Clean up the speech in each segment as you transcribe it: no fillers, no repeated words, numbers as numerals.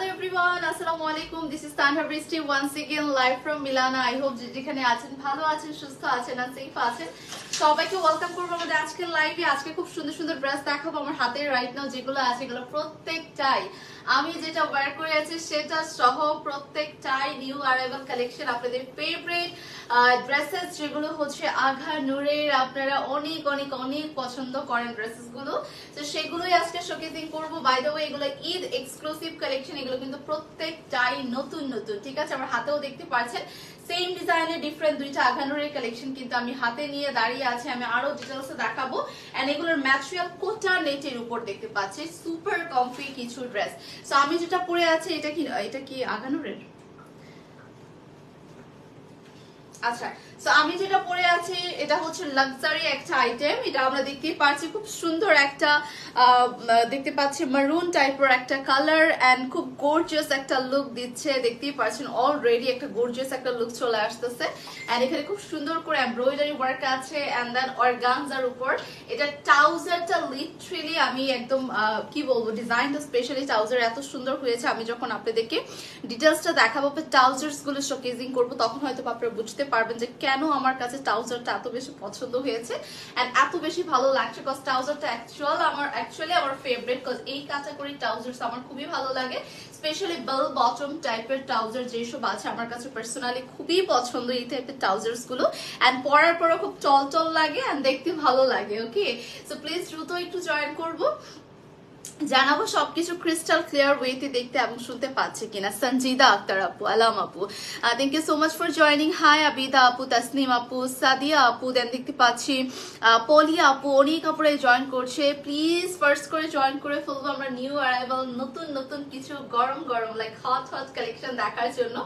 Hello everyone, Assalamu alaikum. This is Tanha Bristi once again live from Milana. I hope যেখানে আছেন ভালো আছেন, সুস্থ আছেন আর সেফ আছেন। সবাইকে ওয়েলকাম করব আমাদের আজকের লাইভে। আজকে খুব সুন্দর সুন্দর ড্রেস দেখাবো আমার হাতে রাইট নাও যেগুলো আছে এগুলো প্রত্যেকটাই আমি যেটা ওয়্যার করে আছি সেটা সহ প্রত্যেকটাই নিউ অ্যারাইভাল কালেকশন, আপনাদের ফেভারিট ড্রেসেস যেগুলো হচ্ছে আঘা নূরের, আপনারা অনেক অনেক অনেক পছন্দ করেন ড্রেসেস গুলো, তো সেগুলোই আজকে শোকেসিং করব। বাই দ্য ওয়ে এগুলো ঈদ এক্সক্লুসিভ কালেকশন, এগুলো কিন্তু প্রত্যেকটাই নতুন নতুন, ঠিক আছে? আমার হাতেও দেখতে পাচ্ছেন সেম ডিজাইনের ডিফারেন্ট দুইটা আঘানুরের কালেকশন কিন্তু আমি হাতে নিয়ে দাঁড়িয়ে আছি। আমি আরো ডিটেইলসে দেখাবো। এন্ড এগুলোর ম্যাটেরিয়াল কোটা নেটের উপর দেখতে পাচ্ছি, সুপার কমফি কিছু ড্রেস। সো আমি যেটা পরে আছি এটা কি আঘানুরের? আচ্ছা, সো আমি যেটা পরে আছি এটা হচ্ছে লাক্সারি একটা আইটেম। এটা আমরা দেখতেই পাচ্ছি খুব সুন্দর একটা দেখতে পাচ্ছি মারুন টাইপের একটা কালার এন্ড খুব গর্জিয়াস একটা লুক দিচ্ছে। দেখতেই পাচ্ছেন অলরেডি একটা গর্জিয়াস একটা লুক চলে আসতেছে। এন্ড এখানে খুব সুন্দর করে এমব্রয়ডারি ওয়ার্ক আছে এন্ড দেন অর্গানজার উপর এটা ট্রাউজারটা লিটারালি আমি একদম কি বলবো, ডিজাইনটা স্পেশালি ট্রাউজার এত সুন্দর হয়েছে। আমি যখন আপনাদেরকে ডিটেইলসটা দেখাবো ট্রাউজার্স গুলো শোকেজিং করব তখন হয়তো আপনারা বুঝতে পারবেন যে কেন আমার কাছে ট্রাউজারটা এত বেশি পছন্দ হয়েছে এন্ড এত বেশি ভালো লাগছে। কজ ট্রাউজারটা অ্যাকচুয়ালি আমার ফেভারিট, কজ এই ক্যাটাগরি ট্রাউজার্স আমার খুবই ভালো লাগে। স্পেশালি বেল বটম টাইপের ট্রাউজার যেসব আছে আমার কাছে পার্সোনালি খুবই পছন্দ এই টাইপের ট্রাউজার্স গুলো। এন্ড পরার পরও খুব চল লাগে এন্ড দেখতে ভালো লাগে। ওকে, সো প্লিজ দ্রুত একটু জয়েন করবো, জানাবো সবকিছু ক্রিস্টাল ক্লিয়ার ওয়েতে দেখতে এবং শুনতে পাচ্ছে কিনা। সঞ্জিদা আক্তার আপু, আলাম আপু, thank you so much for joining. Hi Abida আপু, তাসনিম আপু, সাদিয়া আপু, দেন দেখতে পাচ্ছি পলিয়া আপু, অনেক আপুরাই জয়েন করছে। প্লিজ ফার্স্ট করে জয়েন করে ফেলবো আমরা নিউ অ্যারাইভাল নতুন নতুন কিছু গরম গরম লাইক হট কালেকশন দেখার জন্য।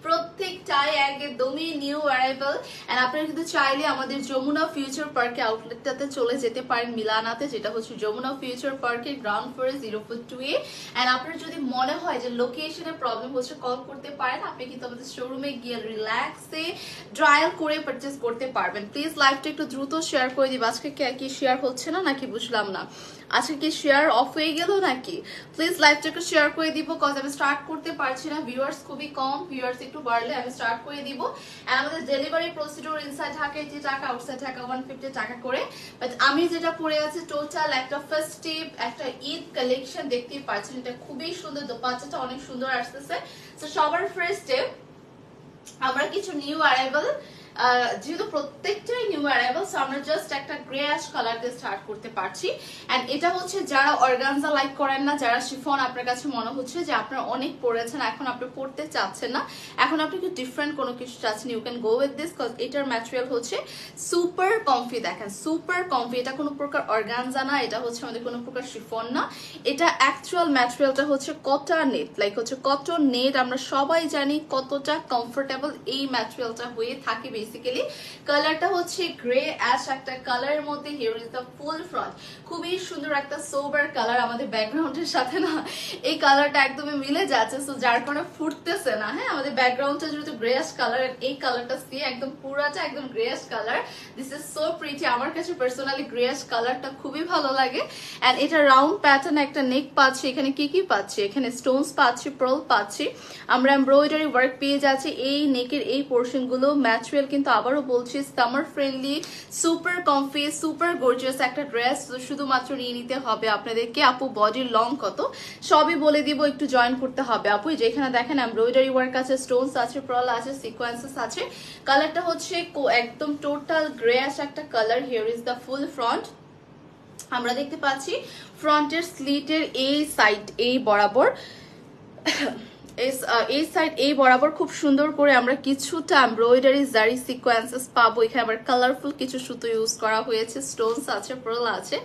প্রত্যেকটাই একদমই নিউ অ্যারাইভাল এন্ড আপনারা কিন্তু চাইলে আমাদের যমুনা ফিউচার পার্কে আউটলেটটাতে চলে যেতে পারেন মিলানাতে, যেটা হচ্ছে যমুনা ফিউচার পার্কের গ্রাউন্ড ফ্লোরে 042A। এন্ড আপনার যদি মনে হয় যে লোকেশনের প্রবলেম হচ্ছে কল করতে পারেন, আপনি কিন্তু আমাদের শোরুমে গিয়ে রিল্যাক্সে ট্রায়াল করে পারচেজ করতে পারবেন। প্লিজ লাইভটা একটু দ্রুত শেয়ার করে দিবা। আজকে কি শেয়ার হচ্ছে না নাকি বুঝলাম না, আজকে কি শেয়ার অফ হয়ে গেল নাকি? প্লিজ লাইভটা একটু শেয়ার করে দিব, কজ আমি স্টার্ট করতে পারছি না, ভিউয়ার্স খুবই কম। ভিউয়ার্স একটু বাড়লে আমি স্টার্ট করে দিব। এন্ড আমাদের ডেলিভারি প্রসিডিউর ইনসাইড ঢাকা 80 টাকা, আউটসাইড ঢাকা 150 টাকা করে। বাট আমি যেটা পরে আছি টোটাল একটা ফেস্টিভ একটা ঈদ কালেকশন দেখতেই পাচ্ছেন। এটা খুবই সুন্দর, দোপাট্টাটা অনেক সুন্দর আসতেছে। তো সবার ফার্স্টে আমরা কিছু নিউ অ্যারাইভাল, যেহেতু প্রত্যেকটাই নিউ অ্যারাইভাল, সো আমরা জাস্ট একটা গ্রে অ্যাশ কালার দিয়ে স্টার্ট করতে পারছি। এন্ড এটা হচ্ছে যারা অর্গানজা লাইক করেন না, যারা শিফন আপনার কাছে মনে হচ্ছে যে আপনারা অনেক পরেছেন এখন আপনি পড়তে চাচ্ছেন না, এখন আপনি একটু ডিফারেন্ট কোনো কিছু চাচ্ছেন, you can go with this, cause এটার ম্যাটেরিয়াল হচ্ছে সুপার কমফি। দেখেন সুপার কমফি, এটা কোনো প্রকার অর্গানজা না, এটা হচ্ছে আমাদের কোনো প্রকার শিফন না, এটা অ্যাকচুয়াল ম্যাটেরিয়ালটা হচ্ছে কটন নেট, লাইক হচ্ছে কটন নেট। আমরা সবাই জানি কতটা কমফোর্টেবল এই ম্যাটেরিয়ালটা হয়ে থাকে। বেসিক্যালি কালারটা হচ্ছে গ্রে অ্যাশ একটা কালারের মধ্যে, here is the full front. খুবই সুন্দর একটা সোবার কালার, আমাদের ব্যাকগ্রাউন্ডের সাথে না এই কালারটা একদমই মিলে যাচ্ছে, সো যার কারণে ফুটতেছে না। হ্যাঁ, আমাদের ব্যাকগ্রাউন্ডটা যেহেতু গ্রে অ্যাশ কালার, এই কালারটা দিয়ে একদম পুরাটা একদম grey ash colour. This is so pretty. আমার কাছে পার্সোনালি গ্রে অ্যাশ কালারটা খুবই ভালো লাগে। এন্ড এটা রাউন্ড প্যাটার্ন একটা নেক পাচ্ছি। এখানে কি পাচ্ছি? এখানে স্টোনস পাচ্ছি, পার্ল পাচ্ছি, আমরা এমব্রয়ডারি ওয়ার্ক পেয়ে যাচ্ছি। এই নেকের এই পোর্শন গুলো ম্যাটেরিয়াল কিন্তু আবারও বলছি summer friendly, super comfy, super gorgeous একটা ড্রেস। শুধুমাত্র নিয়ে নিতে হবে আপনাদেরকে। আপু বডির লং কত সবই বলে দিব, একটু জয়েন করতে হবে আপু। যেখানে দেখেন এমব্রয়ডারি ওয়ার্ক আছে, স্টোনস আছে, পার্ল আছে, সিকোয়েন্সেস আছে। কালারটা হচ্ছে একদম টোটাল গ্রে অ্যাশ একটা colour. Here is the full front. আমরা দেখতে পাচ্ছি ফ্রন্টের স্লিটের এই সাইড এই বরাবর এই সাইড এই বরাবর খুব সুন্দর করে আমরা কিছুটা এমব্রয়ডারি জারি সিকোয়েন্সেস পাবো। এখানে আবার কালারফুল কিছু সুতো ইউজ করা হয়েছে, স্টোনস আছে, পার্ল আছে।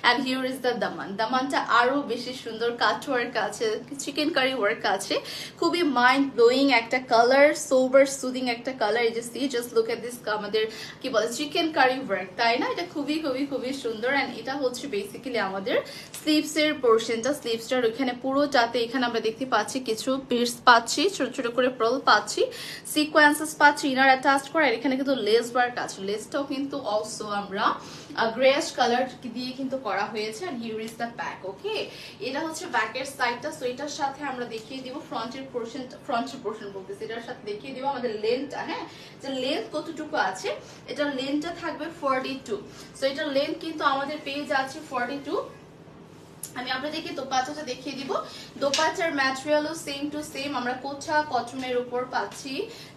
এন্ড হিয়ার ইজ দ্য দামান। দামানটা আরো বেশি সুন্দর, কাট ওয়ার্ক আছে, চিকেন কারি ওয়ার্ক আছে। খুবই মাইন্ড ব্লোয়িং একটা কালার, সোবার সুদিং একটা কালার। এই যে see just look at this, আমাদের কি বলে চিকেন কারি ওয়ার্ক, তাই না? এটা খুবই খুবই খুবই সুন্দর। এন্ড এটা হচ্ছে বেসিক্যালি আমাদের স্লিভস এর পোর্শনটা। স্লিভসটার ওখানে পুরোটাতে এখানে আমরা দেখতে পাচ্ছি কিছু বেশ বিটস পাচ্ছি, ছোট ছোট করে পার্ল পাচ্ছি, সিকোয়েন্সেস পাচ্ছি, ইনার অ্যাটাচড করা। এখানে কিন্তু লেস ওয়ার্ক আছে, লেসটাও কিন্তু অলসো আমরা গ্রেশ কালার দিয়ে কিন্তু করা হয়েছে। আর here is the back. Okay, এটা হচ্ছে ব্যাকের সাইডটা। সো এটার সাথে আমরা দেখিয়ে দিব ফ্রন্টের পোর্শন বলতেছি, এটার সাথে দেখিয়ে দিব আমাদের লেন্থটা। হ্যাঁ, যে লেন্থ কতটুকু আছে, এটা লেন্থটা থাকবে 42। সো এটার লেন্থ কিন্তু আমাদের পেয়ে যাচ্ছে 42। আমি আপনাদেরকে দোপাট্টাটা দেখিয়ে দিব। দোপাট্টার ম্যাটেরিয়ালও সেম টু সেম আমরা কোটা কটনের উপর পাচ্ছি,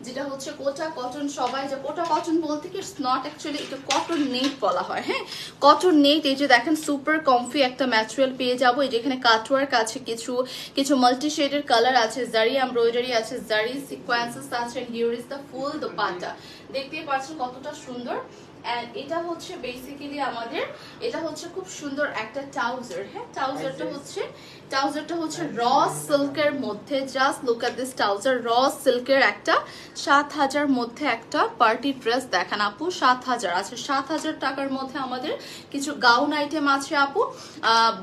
যেটা হচ্ছে কোটা কটন। সবাই যে কোটা কটন বলতে কি, ইটস নট অ্যাকচুয়ালি, এটা কটন নেট বলা হয়। হ্যাঁ, কটন নেট। এই যে দেখেন সুপার কমফি একটা ম্যাটেরিয়াল পেয়ে যাবো। এই যে এখানে কাটওয়ার্ক আছে, কিছু কিছু মাল্টি শেডের কালার আছে, জারি এমব্রয়ডারি আছে, জারি সিকোয়েন্সেস আছে। হিয়ার ইজ দ্য ফুল দোপাট্টা, দেখতেই পাচ্ছেন কতটা সুন্দর। এন্ড এটা হচ্ছে বেসিক্যালি আমাদের, এটা হচ্ছে খুব সুন্দর একটা ট্রাউজার। হ্যাঁ, ট্রাউজারটা হচ্ছে র সিল্কের মধ্যে। Just look at this trouser, র সিল্কের একটা 7000 মধ্যে একটা পার্টি ড্রেস দেখান আপু। 7000 আছে, 7000 টাকার মধ্যে আমাদের কিছু গাউন আইটেম আছে আপু,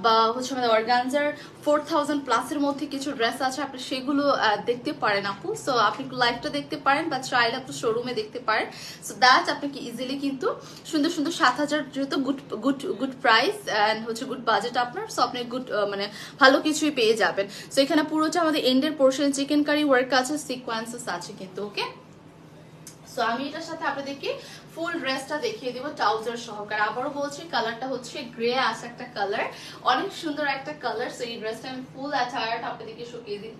বা হচ্ছে আমাদের অর্গানজার 4000 প্লাসের মধ্যে কিছু ড্রেস আছে, আপনি সেগুলো দেখতে পারেন আপু। সো আপনি লাইভটা দেখতে পারেন বা চাইলে আপনি শোরুমে দেখতে পারেন। সো দ্যাট আপনি কি ইজিলি কিন্তু সুন্দর সুন্দর 7000 যেহেতু গুড প্রাইস এন্ড হচ্ছে গুড বাজেট আপনার। সো আপনি গুড মানে ভালো কিছুই পেয়ে যাবেন। সো এখানে পুরোটা আমাদের এন্ডের পোর্শন চিকেন কারি ওয়ার্ক আছে, সিকোয়েন্সেস আছে কিন্তু। ওকে, সো আমি এটার সাথে আপনাদেরকে ফুল ড্রেসটা দেখিয়ে দিব ট্রাউজার সহকারে। আবারও বলছি, কালারটা হচ্ছে গ্রে আস একটা কালার, অনেক সুন্দর একটা কালার। সো এই ড্রেসটা আমি ফুল অ্যাটায়ার আপনাদেরকে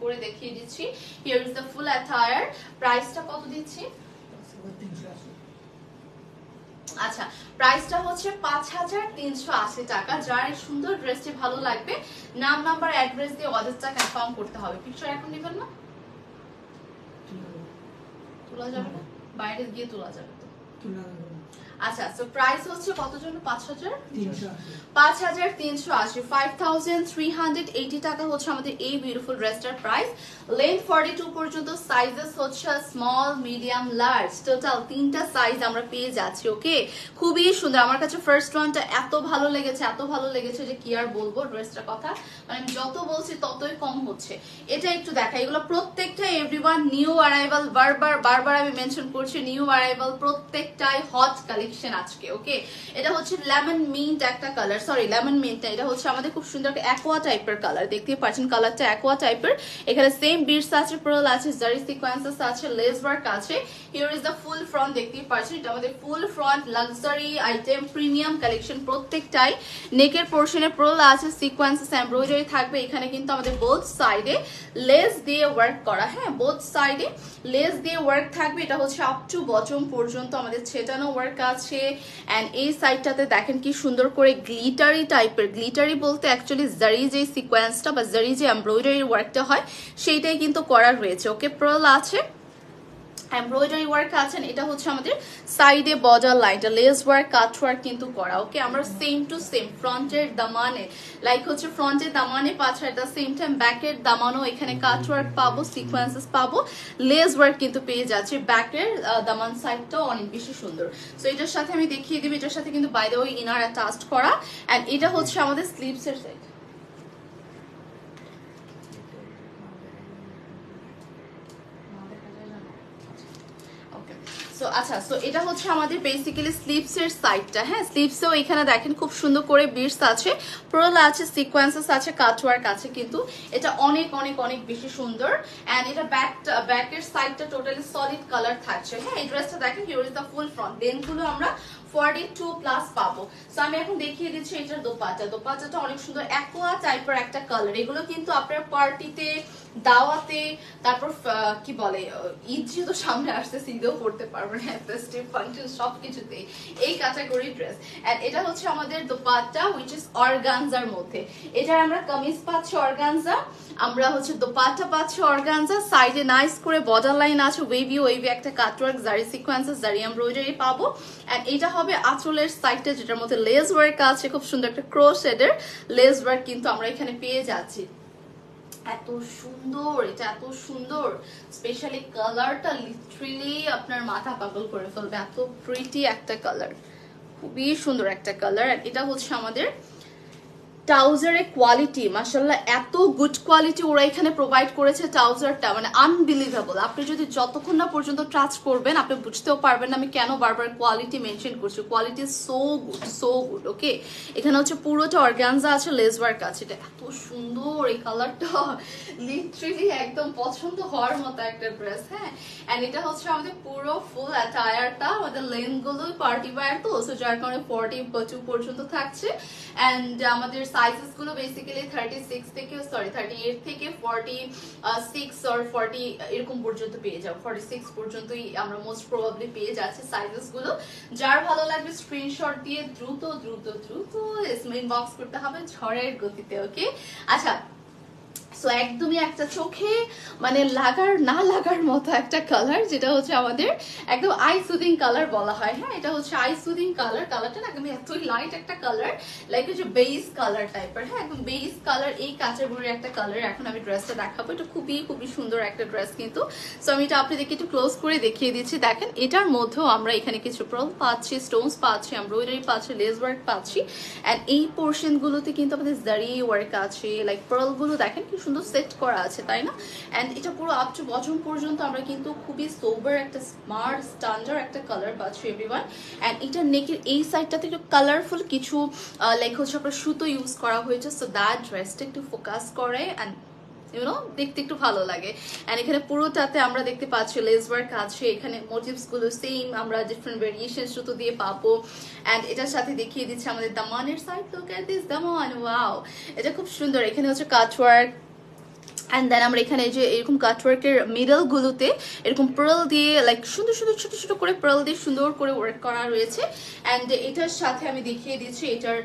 করে দেখিয়ে দিচ্ছি। Here is the full attire. প্রাইসটা কত দিচ্ছি? আচ্ছা, প্রাইসটা হচ্ছে 5380 টাকা। যার এই সুন্দর ড্রেসটি ভালো লাগবে, নাম নাম্বার অ্যাড্রেস দিয়ে অর্ডারটা কনফার্ম করতে হবে। পিকচার এখন নেবেন না? তোলা যাবে না, বাইরে গিয়ে তোলা যাবে তো। আচ্ছা, সো প্রাইস হচ্ছে কত জন্য? 5380। 5380 টাকা হচ্ছে আমাদের এই বিউটিফুল ড্রেসটার প্রাইস। লেন্থ 42 পর্যন্ত, সাইজেস হচ্ছে স্মল, মিডিয়াম, লার্জ, টোটাল 3টা সাইজ আমরা পেয়ে যাচ্ছি। ওকে, খুবই সুন্দর। আমার কাছে ফার্স্ট ওয়ানটা এত ভালো লেগেছে যে কি আর বলবো ড্রেসটার কথা, মানে আমি যত বলছি ততই কম হচ্ছে। এটা একটু দেখা, এগুলো প্রত্যেকটা এভরিওয়ান নিউ অ্যারাইভাল, বারবার আমি মেনশন করছি, নিউ অ্যারাইভাল, প্রত্যেকটাই হট কালেকশন আজকে। ওকে, এটা হচ্ছে লেমন মিন্ট একটা কালার, সরি লেমন মিন্ট না, এটা হচ্ছে আমাদের খুব সুন্দর একটা অ্যাকোয়া টাইপের কালার। দেখতে পাচ্ছেন কালারটা অ্যাকোয়া টাইপের। এখানে সেম বিটস আছে, পার্ল আছে, জারি সিকোয়েন্সেস আছে, লেস ওয়ার্ক আছে। Here is the full front, দেখতেই পাচ্ছেন এটা আমাদের ফুল front luxury item, premium collection প্রত্যেকটাই। নেকের পোর্শনে পার্ল আছে, সিকোয়েন্সেস এমব্রয়ডারি থাকবে। এখানে কিন্তু আমাদের বোথ সাইডে লেস দিয়ে ওয়ার্ক করা। হ্যাঁ, বোথ সাইডে লেস দিয়ে ওয়ার্ক থাকবে। এটা হচ্ছে আপ টু বটম পর্যন্ত আমাদের ছেটানো ওয়ার্ক আছে। এন্ড এই সাইডটাতে দেখেন কি সুন্দর করে গ্লিটারি টাইপের, গ্লিটারি বলতে অ্যাকচুয়ালি জারি যে সিকোয়েন্সটা বা জারি যে এমব্রয়ডারি ওয়ার্কটা হয় সেইটাই কিন্তু করা রয়েছে। ওকে, পার্ল আছে, এমব্রয়ডারি ওয়ার্ক আছেন। এটা হচ্ছে আমাদের সাইডে বর্ডার লাইনটা লেস ওয়ার্ক, কাট ওয়ার্ক কিন্তু করা। ওকে, আমরা সেম টু সেম ফ্রন্টের দামানে, লাইক হচ্ছে ফ্রন্টের দামানে পাচ্ছি, এট দ্য সেম টাইম ব্যাকের দামানও এখানে কাট ওয়ার্ক পাবো, সিকোয়েন্সেস পাবো, লেস ওয়ার্ক কিন্তু পেয়ে যাচ্ছে। ব্যাকের দামান সাইডটাও অনেক বেশি সুন্দর। সো এটার সাথে আমি দেখিয়ে দিব, এটার সাথে কিন্তু by the way inner attached করা। এন্ড এটা হচ্ছে আমাদের স্লিভসের সাইড। আচ্ছা, সো এটা হচ্ছে আমাদের বেসিক্যালি স্লিভস এর সাইডটা। হ্যাঁ, স্লিভসেও এখানে দেখেন খুব সুন্দর করে বিটস আছে, পার্ল আছে, সিকোয়েন্সেস আছে, কাটওয়ার্ক আছে, কিন্তু এটা অনেক অনেক অনেক বেশি সুন্দর। এন্ড এটা ব্যাকের সাইডটা টোটালি সলিড কালার থাকছে। হ্যাঁ, এই ড্রেসটা দেখেন, here is the full front. Length গুলো আমরা 42 প্লাস পাবো। সো আমি এখন দেখিয়ে দিচ্ছি এটার দোপাট্টাটা অনেক সুন্দর অ্যাকোয়া টাইপের একটা কালার। এগুলো কিন্তু আপনার পার্টিতে, দাওয়াতে, তারপর কি বলে ঈদ যেহেতু সামনে আসছে, ঈদেও পড়তে পারবেন, ফেস্টিভ ফাংশন সবকিছুতেই এই ক্যাটাগরি ড্রেস। এন্ড এটা হচ্ছে আমাদের দোপাট্টা, হুইচ ইজ অর্গানজার মধ্যে। এটার আমরা কামিজ পাচ্ছি অর্গানজা, আমরা হচ্ছে দোপাট্টা পাচ্ছি অর্গানজা। সাইডে নাইস করে বর্ডার লাইন আছে, ওয়েভি একটা কাটওয়ার্ক, জারি সিকোয়েন্সেস, জারি এমব্রয়ডারি পাবো। এন্ড এটা হবে আঁচলের সাইডটা, যেটার মধ্যে লেস ওয়ার্ক আছে, খুব সুন্দর একটা ক্রোশেডের লেস ওয়ার্ক কিন্তু আমরা এখানে পেয়ে যাচ্ছি। এত সুন্দর, এটা এত সুন্দর, স্পেশালি কালারটা লিটারালি আপনার মাথা পাগল করে ফেলবে, এত প্রিটি একটা কালার, খুবই সুন্দর একটা কালার। এটা হচ্ছে আমাদের ট্রাউজারের কোয়ালিটি মাশাআল্লাহ এত গুড কোয়ালিটি ওরা এখানে প্রোভাইড করেছে। ট্রাউজারটা মানে আনবিলিভেবল। আপনি যদি যতক্ষণ না পর্যন্ত টাচ করবেন আপনি বুঝতেও পারবেন না আমি কেন বারবার কোয়ালিটি মেনশন করছি। Quality so good, so good. Okay, এখানে হচ্ছে পুরোটা অর্গানজা আছে, লেস ওয়ার্ক আছে। এটা এত সুন্দর, এই কালারটা লিটারালি একদম পছন্দ হওয়ার মতো একটা ড্রেস। হ্যাঁ, এন্ড এটা হচ্ছে আমাদের পুরো ফুল অ্যাটায়ারটা, আমাদের লেন্থ গুলো পার্টি ওয়্যার তো, সো যার কারণে 42 পর্যন্ত থাকছে। এন্ড আমাদের সাইজেস গুলো বেসিক্যালি 38 থেকে 46 অর 40 এরকম পর্যন্ত পেয়ে যাবো। 46 পর্যন্তই আমরা মোস্ট প্রবাবলি পেয়ে যাচ্ছি সাইজেস গুলো। যার ভালো লাগবে স্ক্রিনশট দিয়ে দ্রুত দ্রুত দ্রুত ইনবক্স করতে হবে ঝড়ের গতিতে। ওকে, আচ্ছা, সো একদমই একটা চোখে মানে লাগার না লাগার মতো একটা কালার, যেটা হচ্ছে আমাদের একদম আই সুদিং কালার বলা হয়। হ্যাঁ, এটা হচ্ছে আই সুদিং কালার। কালারটা না একদম এতই লাইট একটা কালার, লাইক হচ্ছে বেস কালার টাইপের। হ্যাঁ, একদম বেস কালার, এই কাঁচের বুড়ির একটা কালার। এখন আমি ড্রেসটা দেখাবো, এটা খুবই খুবই সুন্দর একটা ড্রেস কিন্তু। সো আমি এটা আপনাদেরকে একটু ক্লোজ করে দেখিয়ে দিচ্ছি। দেখেন, এটার মধ্যেও আমরা এখানে কিছু পার্ল পাচ্ছি, স্টোনস পাচ্ছি, এমব্রয়ডারি পাচ্ছি, লেস ওয়ার্ক পাচ্ছি। অ্যান্ড এই পোর্শন গুলোতে কিন্তু আমাদের জারি ওয়ার্ক আছে, লাইক পার্ল গুলো দেখেন কি সুন্দর সেট করা আছে, তাই না? এন্ড এটা পুরো আপ টু বটম পর্যন্ত আমরা কিন্তু খুবই সোবার একটা স্মার্ট স্ট্যান্ডার্ড একটা কালার পাচ্ছি এভরিওয়ান। এন্ড এটা নেকের এই সাইডটাতে একটু কালারফুল কিছু লাইক হচ্ছে আপনার সুতো ইউজ করা হয়েছে, সো দ্যাট ড্রেসটা একটু ফোকাস করে এন্ড ইউনো দেখতে একটু ভালো লাগে। এন্ড এখানে পুরোটাতে আমরা দেখতে পাচ্ছি লেস ওয়ার্ক আছে, এখানে মোটিভস গুলো সেম আমরা ডিফারেন্ট ভেরিয়েশন সুতো দিয়ে পাবো। এন্ড এটার সাথে দেখিয়ে দিচ্ছে আমাদের দামানের side. Look at this Daman, wow, এটা খুব সুন্দর। এখানে হচ্ছে কাট ওয়ার্ক, অ্যান্ড দেন আমরা এখানে যে এরকম কাটওয়ার্কের মিডল গুলোতে এরকম পার্ল দিয়ে লাইক সুন্দর সুন্দর ছোট ছোট করে পার্ল দিয়ে সুন্দর করে ওয়ার্ক করা রয়েছে। অ্যান্ড এটার সাথে আমি দেখিয়ে দিচ্ছি এটার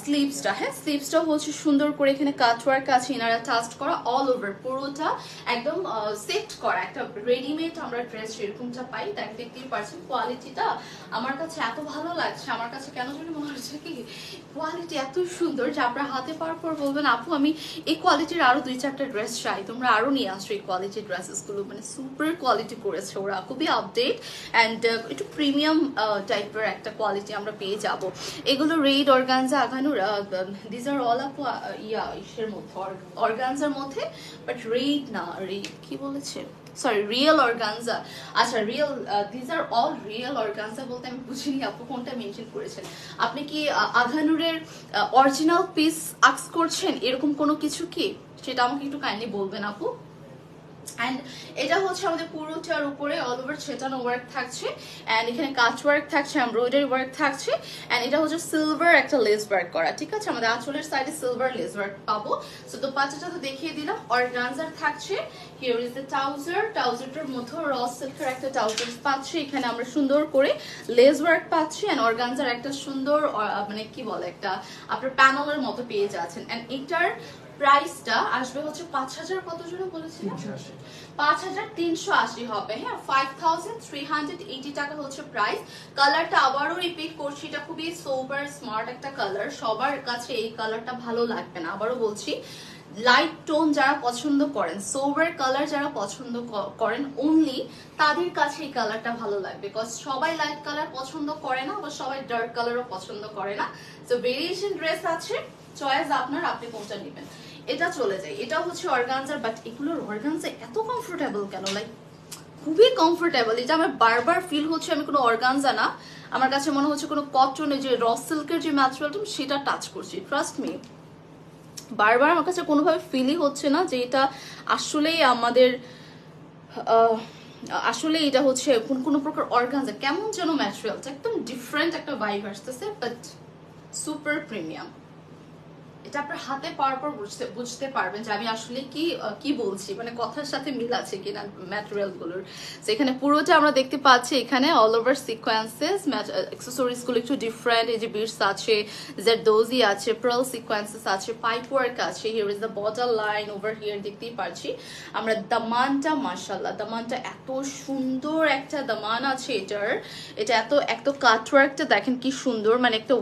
স্লিভসটা। হ্যাঁ, স্লিভসটাও হচ্ছে সুন্দর করে এখানে কাটওয়ার্ক আছে, ইনারা টাস্ট করা অল ওভার পুরোটা একদম সেট করা একটা রেডিমেড আমরা ড্রেস যেরকমটা পাই। তাই দেখতেই পারছেন কোয়ালিটিটা আমার কাছে এত ভালো লাগছে। আমার কাছে কেন জানি মনে হচ্ছে কি কোয়ালিটি এত সুন্দর যে আপনার হাতে পাওয়ার পর বলবেন আপু আমি এই কোয়ালিটির আরো 2-4টা ড্রেস চাই, তোমরা আরো নিয়ে আসছো এই কোয়ালিটির ড্রেসেস গুলো। মানে সুপার কোয়ালিটি করেছে ওরা, খুবই আপডেট অ্যান্ড একটু প্রিমিয়াম টাইপের একটা কোয়ালিটি আমরা পেয়ে যাব। এগুলো রেড অর্গানজা আগানোর, দিস আর অল আপু ইসের মধ্যে অর্গানজার মধ্যে, বাট রেড না, রেড কি বলেছে, সরি রিয়েল অর্গানজা। আচ্ছা, real, this are all real organza বলতে আমি বুঝিনি আপু কোনটা মেনশন করেছেন। আপনি কি আঘানুরের অরিজিনাল পিস আক্স করছেন এরকম কোনো কিছু কি, সেটা আমাকে একটু কাইন্ডলি বলবেন আপু। অ্যান্ড এটা হচ্ছে আমাদের পুরোটার উপরে অল ওভার ছেটানো ওয়ার্ক থাকছে, অ্যান্ড এখানে কাচ ওয়ার্ক থাকছে, এমব্রয়ডারি ওয়ার্ক থাকছে, অ্যান্ড এটা হচ্ছে সিলভার একটা লেস ওয়ার্ক করা। ঠিক আছে, আমাদের আঁচলের সাইডে সিলভার লেস ওয়ার্ক পাবো। সো দোপাট্টাটা তো দেখিয়ে দিলাম। অর্গানজার থাকছে, হিয়ার ইজ দ্য ট্রাউজার। ট্রাউজারটার মধ্যে র সিল্কের একটা ট্রাউজার পাচ্ছি, এখানে আমরা সুন্দর করে লেস ওয়ার্ক পাচ্ছি, অ্যান্ড অর্গানজার একটা সুন্দর মানে কি বলে একটা আপনার প্যানেলের মতো পেয়ে যাচ্ছেন। অ্যান্ড এটার প্রাইসটা আসবে হচ্ছে 5000 কত জন বলেছিলেন, 5380 হবে। হ্যাঁ, 5380 টাকা হচ্ছে প্রাইস। কালারটা আবারও রিপিট করছি, এটা খুবই সোবার স্মার্ট একটা কালার, সবার কাছে এই কালারটা ভালো লাগবে না। আবারও বলছি, লাইট টোন যারা পছন্দ করেন, সোবার কালার যারা পছন্দ করেন অনলি তাদের কাছে এই কালারটা ভালো লাগবে, বিকজ সবাই লাইট কালার পছন্দ করে না, আবার সবাই ডার্ক কালারও পছন্দ করে না। সো ভেরিয়েশন ড্রেস আছে, চয়েস আপনার, আপনি কোনটা নেবেন। এটা চলে যায়, এটা হচ্ছে অর্গানজার, বাট এগুলোর অর্গানজা এত কমফোর্টেবল কেন, লাইক খুবই কমফোর্টেবল। এটা আমার বারবার ফিল হচ্ছে আমি কোনো অর্গানজা না, আমার কাছে মনে হচ্ছে কোনো কটনের যে র সিল্কের যে ম্যাটেরিয়ালটা সেটা টাচ করছি। ট্রাস্ট মি, বারবার আমার কাছে কোনোভাবে ফিলই হচ্ছে না যে এটা আসলেই আমাদের আসলে এটা হচ্ছে কোনো প্রকার অর্গানজা, কেমন যেন ম্যাটেরিয়ালটা একদম ডিফারেন্ট একটা ভাইব আসতেছে, বাট সুপার প্রিমিয়াম। এটা আপনার হাতে পাওয়ার পর বুঝতে পারবেন যে আমি আসলে কি বলছি, মানে কথার সাথে মিল আছে কিনা ম্যাটেরিয়াল গুলোর। এখানে পুরোটা আমরা দেখতে পাচ্ছি, এখানে অল ওভার সিকোয়েন্সেস, অ্যাক্সেসরিজ গুলো একটু ডিফারেন্ট, এই যে বিটস আছে, জারদোজি আছে, পার্ল সিকোয়েন্সেস আছে, পাইপ ওয়ার্ক আছে, here is the border line, over here দেখতেই পাচ্ছি আমরা। দামানটা মাশাআল্লাহ, দামানটা এত সুন্দর একটা দামান আছে এটার, এটা এত কাট ওয়ার্কটা দেখেন কি সুন্দর, মানে একটা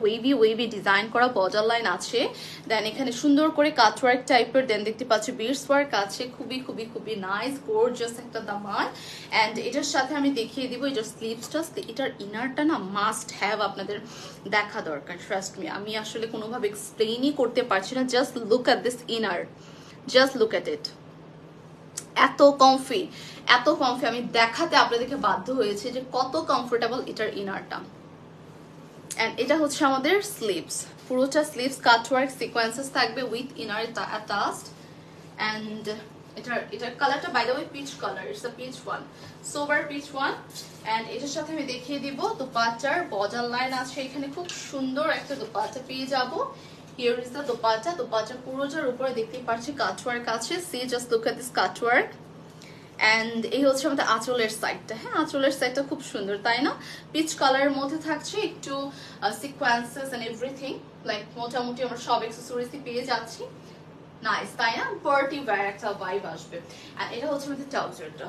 ওয়েভি ডিজাইন করা বর্ডার লাইন আছে। দেন এখানে সুন্দর করে কাটওয়ার্ক টাইপের, দেন দেখতে পাচ্ছি বিটস ওয়ার্ক আছে, খুবই খুবই খুবই নাইস গর্জিয়াস একটা দামান। অ্যান্ড এটার সাথে আমি দেখিয়ে দিব এটার স্লিভসটা, এটার ইনারটা না মাস্ট হ্যাভ আপনাদের দেখা দরকার, ট্রাস্ট মি। আমি আসলে কোনোভাবে এক্সপ্লেইনই করতে পারছি না, just look at this inner, just look at it. এত কমফি, এত কমফি, আমি দেখাতে আপনাদেরকে বাধ্য হয়েছে যে কত কমফোর্টেবল এটার ইনারটা। অ্যান্ড এটা হচ্ছে আমাদের স্লিভস, পুরোটা স্লিভস কাটওয়ার্ক সিকোয়েন্সেস থাকবে উইথ ইনার অ্যাটাচড। অ্যান্ড এটার কালারটা by the way peach colour, it's a peach one, sober peach one. And এটার সাথে আমি দেখিয়ে দিব দোপাট্টার বর্ডার লাইন আছে এখানে, খুব সুন্দর একটা দোপাট্টা পেয়ে যাবো। Here is the dupatta. Dupatta পুরোটার উপরে দেখতেই পাচ্ছি কাটওয়ার্ক আছে। See, just look at this catwalk. And এই হচ্ছে আমাদের আঁচলের সাইডটা। হ্যাঁ, আঁচলের সাইডটা খুব সুন্দর, তাই না? পিচ কালারের মধ্যে থাকছে একটু সিকোয়েন্সেস এন্ড এভরিথিং, লাইক মোটামুটি আমরা সব অ্যাকসেসরিজই পেয়ে যাচ্ছি। নাইস, তাই না? পার্টি ওয়্যার একটা ভাইব আসবে। এন্ড এটা হচ্ছে আমাদের ট্রাউজারটা।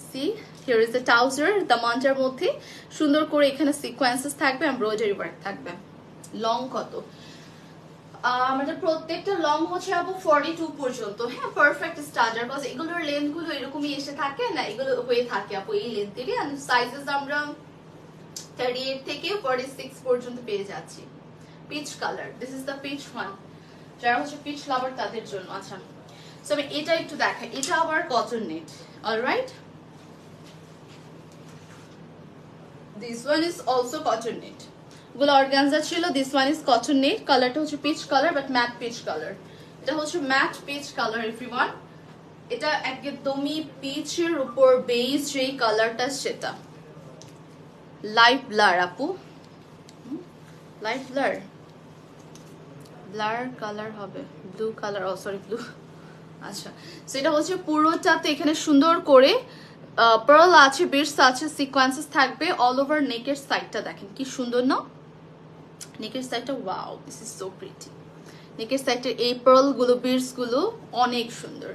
See, here is the trouser. দামানটার মধ্যে সুন্দর করে এখানে সিকোয়েন্সেস থাকবে, এমব্রয়ডারি ওয়ার্ক থাকবে। লং কত? আমাদের প্রত্যেকটা লং হচ্ছে আপু 42 পর্যন্ত। হ্যাঁ, পারফেক্ট স্ট্যান্ডার্ড, বিকজ এগুলোর লেন্থ গুলো এরকমই এসে থাকে না, এগুলো হয়ে থাকে আপু এই লেন্থেরই। আর সাইজেস আমরা 38 থেকে 46 পর্যন্ত পেয়ে যাচ্ছি। Peach colour, this is the peach one, যারা হচ্ছে পিচ লাভার তাদের জন্য। আচ্ছা, সো আমি এটা একটু দেখাই, এটা আবার cotton net. Alright, this one is also cotton net. গুলো অর্গানজা ছিল, this one is cotton net. কালারটা হচ্ছে peach colour, but matte peach colour. এটা হচ্ছে ম্যাট পিচ কালার এভরিওয়ান। এটা একদমই পিচের উপর বেস যেই কালারটা সেটা। লাইট ব্লার আপু, লাইট ব্লার, ব্লার কালার হবে ব্লু কালার, ও সরি ব্লু। আচ্ছা, সেটা হচ্ছে পুরোটাতে এখানে সুন্দর করে পার্ল আছে, বিটস আছে, সিকোয়েন্সেস থাকবে অল ওভার। নেকের সাইডটা দেখেন কি সুন্দর না? নেকের সাইডটা wow, this is so pretty. নেকের সাইডের এই পার্ল গুলো, বিটস গুলো অনেক সুন্দর।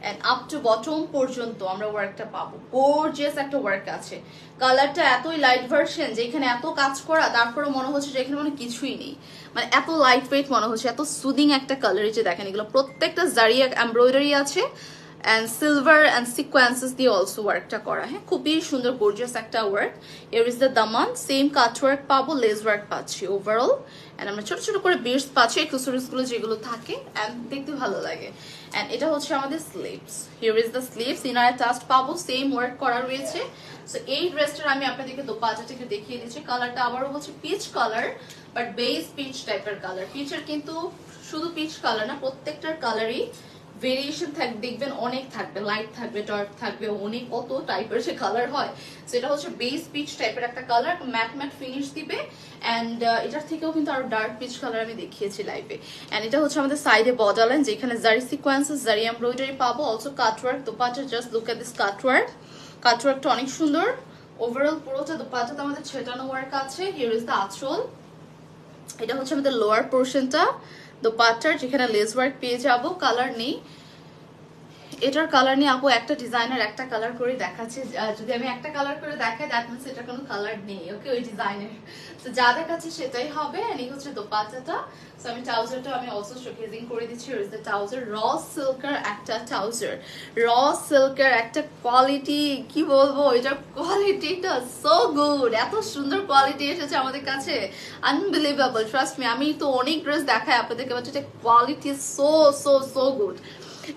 এন্ড আপ টু বটম পর্যন্ত আমরা ওয়ার্কটা পাবো, গর্জিয়াস একটা ওয়ার্ক আছে। কালারটা এতই লাইট ভার্সন যে এখানে এত কাজ করা, তারপরে মনে হচ্ছে যে এখানে মানে কিছুই নেই, মানে এত লাইট ওয়েট মনে হচ্ছে, এত সুদিং একটা কালার। যে দেখেন এগুলো প্রত্যেকটা জারি এমব্রয়ডারি আছে, and silver and sequences দিয়ে অলসো ওয়ার্কটা করা। হ্যাঁ, খুবই সুন্দর গর্জিয়াস একটা ওয়ার্ক। এর is the Daman, same cut work পাবো, লেস ওয়ার্ক পাচ্ছি ওভারঅল। এন্ড আমরা ছোট ছোট করে বিটস পাচ্ছি, অ্যাকসেসরিজ গুলো যেগুলো থাকে, এন্ড দেখতে ভালো লাগে। এন্ড এটা হচ্ছে আমাদের sleeves. Here is the sleeves, inner টাস্ট পাবো, সেম ওয়ার্ক করা রয়েছে। সো এই ড্রেসটার আমি আপনাদেরকে দোপাট্টাটাকে দেখিয়ে দিচ্ছি। কালারটা আবারও বলছি peach colour, but base peach টাইপের কালার। পিচের কিন্তু শুধু পিচ কালার না, প্রত্যেকটার কালারই ভেরিয়েশন থাকবে, দেখবেন অনেক থাকবে, লাইট থাকবে, ডার্ক থাকবে, অনেক কত টাইপের যে কালার হয়। সেটা হচ্ছে বেস পিচ টাইপের একটা কালার, ম্যাট ম্যাট ফিনিশ দিবে। অ্যান্ড এটার থেকেও কিন্তু আরো ডার্ক পিচ কালার আমি দেখিয়েছি লাইভে। অ্যান্ড এটা হচ্ছে আমাদের সাইডে বর্ডার লাইন, যেখানে জারি সিকোয়েন্সেস, জারি এমব্রয়ডারি পাবো, also cutwork. Dupatta just look at this cutwork, কাটওয়ার্কটা অনেক সুন্দর। ওভারঅল পুরোটা দোপাট্টাতে আমাদের ছেটানো ওয়ার্ক আছে। Here is the aanchal. এটা হচ্ছে আমাদের লোয়ার পোর্শনটা দোপাট্টার, যেখানে লেস ওয়ার্ক পেয়ে যাবো। কালার নেই, এটার কালার নিয়ে আপু একটা ডিজাইনার একটা কালার করে দেখাচ্ছে। যদি আমি একটা কালার করে দেখাই, দ্যাট মিন্স এটা কোনো কালার নেই। ওকে, ওই ডিজাইনের তো যা দেখাচ্ছে সেটাই হবে। এন্ড এই হচ্ছে দোপাট্টাটা। সো আমি ট্রাউজারটা আমি অলসো শোকেজিং করে দিচ্ছি। ইজ দ্য ট্রাউজার, র সিল্কের একটা ট্রাউজার, র সিল্কের একটা কোয়ালিটি, কি বলবো, এটার কোয়ালিটিটা সো গুড। এত সুন্দর কোয়ালিটি এসেছে আমাদের কাছে, আনবিলিভেবল, ট্রাস্ট মি। আমি তো অনেক ড্রেস দেখাই আপনাদেরকে, বাট এটা quality so so so good.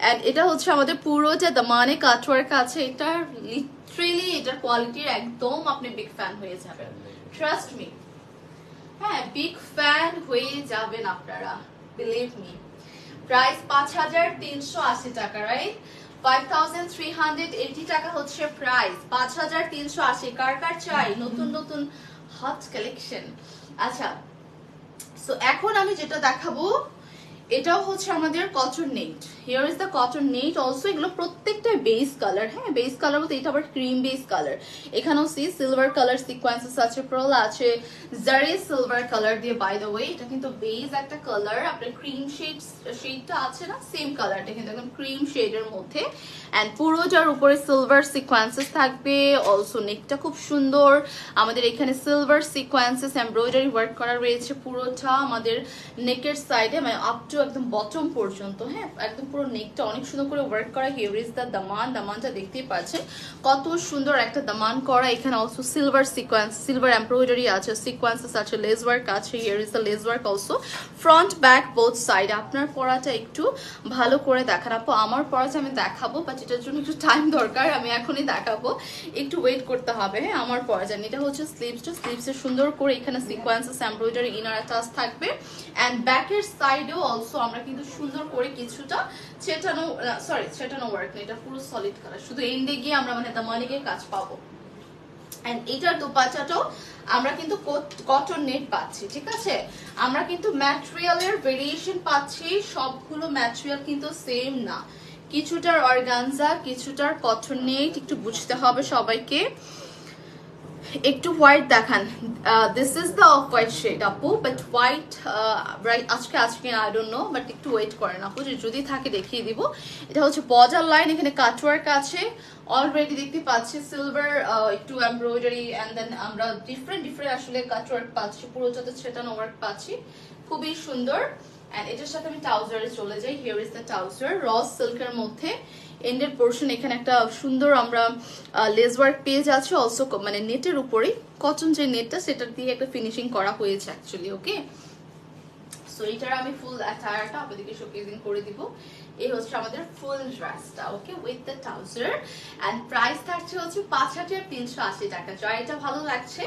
And এটা হচ্ছে আমাদের পুরোটা দামানে কাটওয়ার্ক আছে। এটা লিটারেলি এটার কোয়ালিটির একদম আপনি বিগ ফ্যান হয়ে যাবেন, ট্রাস্ট মি। হ্যাঁ, বিগ ফ্যান হয়ে যাবেন আপনারা, বিলিভ মি। প্রাইস 5380 টাকা, রাইট? 5380 টাকা হচ্ছে প্রাইস, 5380। কার কার চাই নতুন নতুন হট কালেকশন? আচ্ছা, সো এখন আমি যেটা দেখাবো, এটাও হচ্ছে আমাদের cotton net. Here is the cotton net also. এগুলো প্রত্যেকটা বেস কালার, হ্যাঁ বেস কালার বলতে এটা আবার ক্রিম বেস কালার। এখানেও সি সিলভার কালার সিকোয়েন্সেস আছে, পার্ল আছে, জারি সিলভার কালার দিয়ে। বাই দ্য ওয়ে এটা কিন্তু বেস একটা কালার, আপনার ক্রিম শেডটা আছে না, সেম কালারটা কিন্তু একদম ক্রিম শেডের মধ্যে। অ্যান্ড পুরোটার উপরে সিলভার সিকোয়েন্সেস থাকবে। অলসো নেকটা খুব সুন্দর, আমাদের এখানে সিলভার সিকোয়েন্সেস এমব্রয়ডারি ওয়ার্ক করা রয়েছে পুরোটা আমাদের নেকের সাইডে, মানে আপ টু একদম বটম পর্যন্ত, হ্যাঁ একদম পুরো নেকটা অনেক সুন্দর করে ওয়ার্ক করা। হিয়ার ইজ দ্য দামান। দামানটা দেখতেই পাচ্ছেন কত সুন্দর একটা দামান করা। এখানে also silver sequence, silver embroidery আছে, সিকোয়েন্সেস আছে, লেস ওয়ার্ক আছে। Here is the less work also, front back both side. আপনার পরাটা একটু ভালো করে দেখান আপু। আমার পরাটা আমি দেখাবো, বাট এটার জন্য একটু টাইম দরকার, আমি এখনই দেখাবো, একটু ওয়েট করতে হবে। হ্যাঁ আমার পরা জানি। এটা হচ্ছে স্লিভসটা, স্লিভসে সুন্দর করে এখানে সিকোয়েন্সেস এমব্রয়ডারি ইনার অ্যাটাচ থাকবে। অ্যান্ড ব্যাকের সাইডেও অলসো আমরা কিন্তু সুন্দর করে কিছুটা ছেটানো ওয়ার্ক না, এটা পুরো সলিড কালার, শুধু এন্ডে গিয়ে আমরা মানে দামানিকের কাজ পাবো। এন্ড এটার দোপাট্টাটাও আমরা কিন্তু কটন নেট পাচ্ছি, ঠিক আছে। আমরা কিন্তু ম্যাটেরিয়ালের ভেরিয়েশন পাচ্ছি, সবগুলো ম্যাটেরিয়াল কিন্তু সেম না, কিছুটার অর্গানজা, কিছুটার কটন নেট, একটু বুঝতে হবে সবাইকে। একটু হোয়াইট দেখান। This is the off white shade আপু, বাট হোয়াইট আজকে আই ডোন্ট নো, বাট একটু ওয়েট করেন আপু, যদি থাকে দেখিয়ে দিব। এটা হচ্ছে বর্ডার লাইন, এখানে কাটওয়ার্ক আছে অলরেডি দেখতে পাচ্ছি, সিলভার একটু এমব্রয়ডারি, এন্ড দেন আমরা ডিফারেন্ট আসলে কাটওয়ার্ক পাচ্ছি, পুরোটাতে ছেটানো ওয়ার্ক পাচ্ছি, খুবই সুন্দর। এন্ড এটার সাথে আমি ট্রাউজারে চলে যাই। হিয়ার ইজ দ্য ট্রাউজার, রস সিল্কের মধ্যে এন্ডের পোর্শন, এখানে একটা সুন্দর আমরা লেস ওয়ার্ক পেয়ে যাচ্ছে অলসো, মানে নেটের উপরেই কটন যে নেটটা সেটা দিয়ে একটা ফিনিশিং করা হয়েছে অ্যাকচুয়ালি। ওকে, সো এটার আমি ফুল অ্যাটায়ারটা আপনাদেরকে শোকেজিং করে দিব। এই হচ্ছে আমাদের ফুল ড্রেসটা, okay, with the trouser. And price থাকছে হচ্ছে ৫,৩৮০ টাকা। যার এটা ভালো লাগছে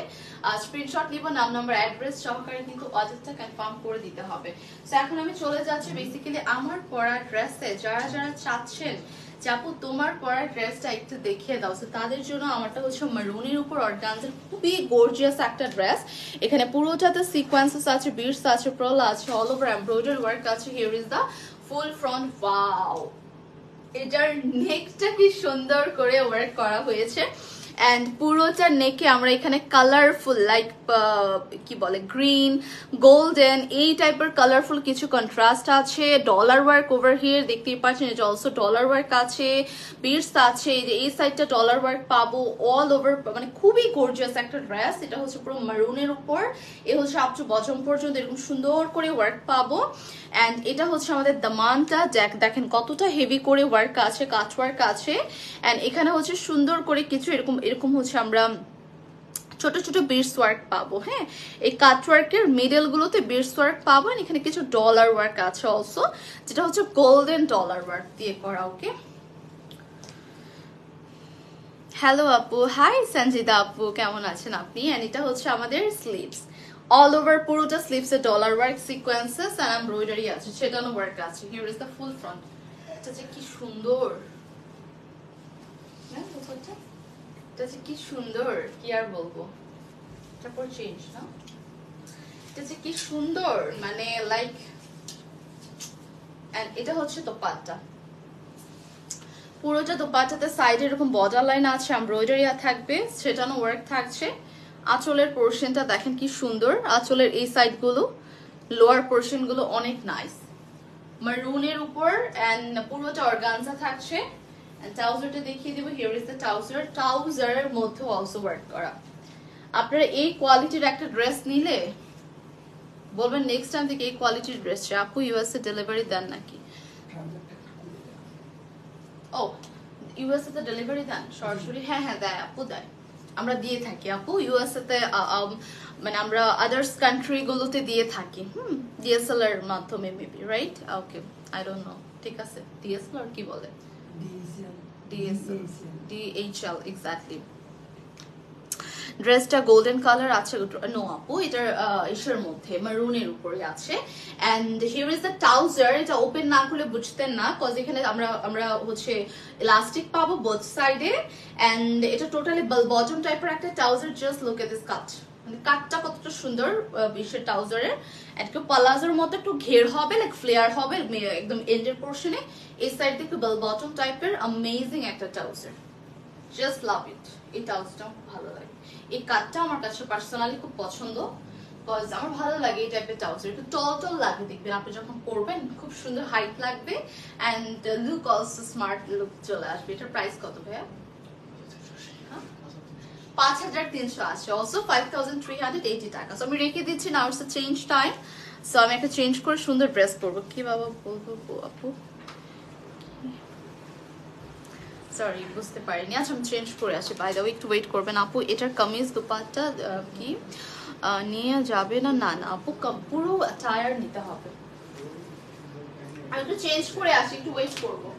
স্ক্রিনশট নিব, নাম নাম্বার অ্যাড্রেস সহকারে কিন্তু অর্ডারটা কনফার্ম করে দিতে হবে। সো এখন আমি চলে যাচ্ছি বেসিক্যালি আমার পরা ড্রেসে যারা চাচ্ছেন যে আপু তোমার পরা ড্রেসটা একটু দেখিয়ে দাও, সো তাদের জন্য আমারটা হচ্ছে মারুনের উপর অর্গানজার খুবই গর্জিয়াস একটা ড্রেস। এখানে পুরোটাতে সিকোয়েন্সেস আছে, বিটস আছে, পার্ল আছে, অল ওভার এমব্রয়ডারি ওয়ার্ক আছে। Here is the full front. Wow, এটার নেকটা কি সুন্দর করে ওয়ার্ক করা হয়েছে। এন্ড পুরোটা নেকে আমরা এখানে কালারফুল লাইক কি বলে গ্রিন, গোল্ডেন, এই টাইপের কালারফুল কিছু কন্ট্রাস্ট আছে। ডলার ওয়ার্ক ওভার হিয়ার দেখতেই পাচ্ছেন, এটা অলসো ডলার ওয়ার্ক আছে, বিটস আছে, এই সাইডটা ডলার ওয়ার্ক পাবো অল ওভার, মানে খুবই গর্জিয়াস একটা ড্রেস। এটা হচ্ছে পুরো মারুনের উপর, এ হচ্ছে আপ টু বটম পর্যন্ত এরকম সুন্দর করে ওয়ার্ক পাবো। এন্ড এটা হচ্ছে আমাদের দামানটা, দেখেন কতটা হেভি করে ওয়ার্ক আছে, কাট ওয়ার্ক আছে। এন্ড এখানে হচ্ছে সুন্দর করে কিছু এরকম হচ্ছে আমরা ছোট ছোট বিটস ওয়ার্ক পাবো। হ্যাঁ, এই কাট ওয়ার্কের মিডল গুলোতে বিটস ওয়ার্ক পাবো। এখানে কিছু ডলার ওয়ার্ক আছে অলসো, যেটা হচ্ছে গোল্ডেন ডলার ওয়ার্ক দিয়ে করা। ওকে, হ্যালো আপু, হাই সঞ্জিদা আপু, কেমন আছেন আপনি? এন্ড এটা হচ্ছে আমাদের স্লিভস, অল ওভার পুরোটা স্লিভসে ডলার ওয়ার্ক, সিকোয়েন্সেস আর এমব্রয়ডারি আছে, ছেটানো ওয়ার্ক আছে। Here is the full front. এটা যে কি সুন্দর, হ্যাঁ এটা যে কি সুন্দর, কি আর বলবো, তারপর চেঞ্জ না, এটা যে কি সুন্দর, মানে লাইক। এন্ড এটা হচ্ছে দোপাট্টা, পুরোটা দোপাট্টাতে সাইডে এরকম বর্ডার লাইন আছে, এমব্রয়ডারি থাকবে, ছেটানো ওয়ার্ক থাকছে। আঁচলের পোর্শনটা দেখেন কি সুন্দর, আঁচলের এই সাইড গুলো, লোয়ার পোর্শন গুলো অনেক নাইস, মারুনের উপর। এন্ড পুরোটা অর্গানজা থাকছে। ট্রাউজারটা দেখিয়ে দিব। হিয়ার ইজ দ্য ট্রাউজার, ট্রাউজারের মধ্যে অলসো ওয়ার্ক করা। আপনারা এই কোয়ালিটির একটা ড্রেস নিলে বলবেন নেক্সট টাইম থেকে এই কোয়ালিটির ড্রেস চাই। আপু ইউএসএ ডেলিভারি দেন নাকি? ও, ইউএসএ তে ডেলিভারি দেন সরাসরি? হ্যাঁ হ্যাঁ দেয় আপু, দেয়, আমরা দিয়ে থাকি আপু। ইউএসএ তে মানে আমরা আদার্স কান্ট্রি গুলোতে দিয়ে থাকি, ডিএসএল এর মাধ্যমে maybe, right? Okay, I don't know, ঠিক আছে। ডিএসএল কি বলে? DHL, exactly. ড্রেসটা গোল্ডেন কালার আছে, নো আপু এটার ইসের মধ্যে মারুনের উপরে আছে। And here is the trouser. এটা ওপেন না করলে বুঝতেন না, কজ এখানে আমরা হচ্ছে ইলাস্টিক পাবো বোথ সাইডে। এন্ড এটা টোটালি বটম টাইপের একটা trouser. Just look at this কাট, মানে কাটটা কতটা সুন্দর ইসের ট্রাউজারের। একটু পালাজোর মতো একটু ঘের হবে, লাইক ফ্লেয়ার হবে একদম এন্ডের পোর্শনে। এই সাইড থেকে বেল বটম টাইপের অ্যামেজিং একটা ট্রাউজার, জাস্ট লাভ ইট। এই ট্রাউজারটা ভালো লাগে, এই কাটটা আমার কাছে পার্সোনালি খুব পছন্দ, বিকজ আমার ভালো লাগে এই টাইপের ট্রাউজার, একটু টল টল লাগে দেখবেন আপনি যখন পরবেন, খুব সুন্দর হাইট লাগবে and look also smart look চলে আসবে। এটার প্রাইস কত ভাইয়া? 5380 অলসো 5380 টাকা। সো আমি রেখে দিচ্ছি, now it's change time. So আমি একটা চেঞ্জ করে সুন্দর ড্রেস পরবো। কি বাবা বলবো আপু, সরি বুঝতে পারিনি। আচ্ছা আমি চেঞ্জ করে আসি, বাই দ্য ওয়ে একটু ওয়েট করবেন আপু। এটার কামিজ দুপাট্টা কি নিয়ে যাবে না? না না আপু, পুরো টায়ার নিতে হবে। আমি একটু চেঞ্জ করে আসি, একটু ওয়েট করবো।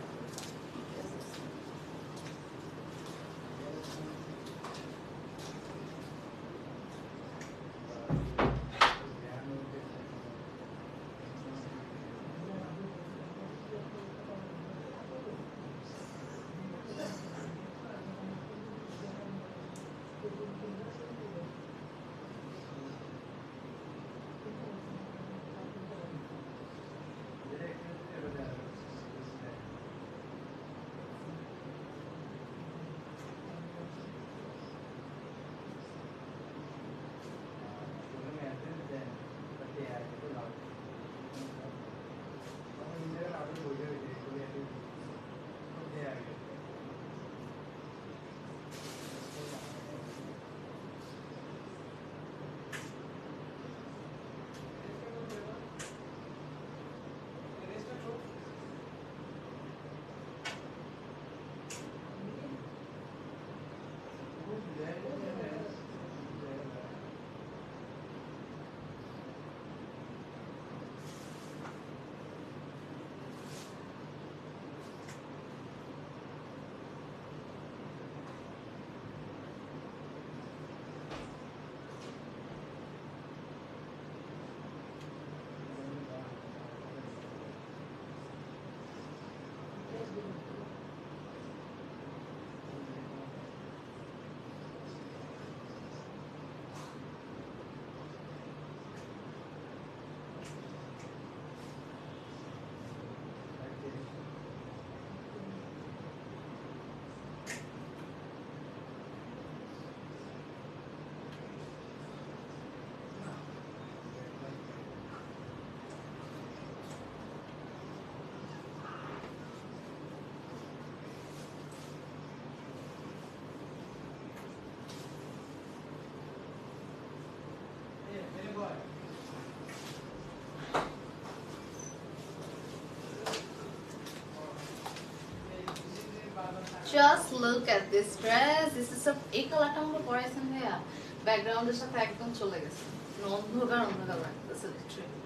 Just look at this dress. This is a এই কালারটা আমরা পরাইছেন ভাইয়া, ব্যাকগ্রাউন্ডের সাথে একদম চলে গেছে, অন্ধকার অন্ধকার লাগতেছে লিটারালি।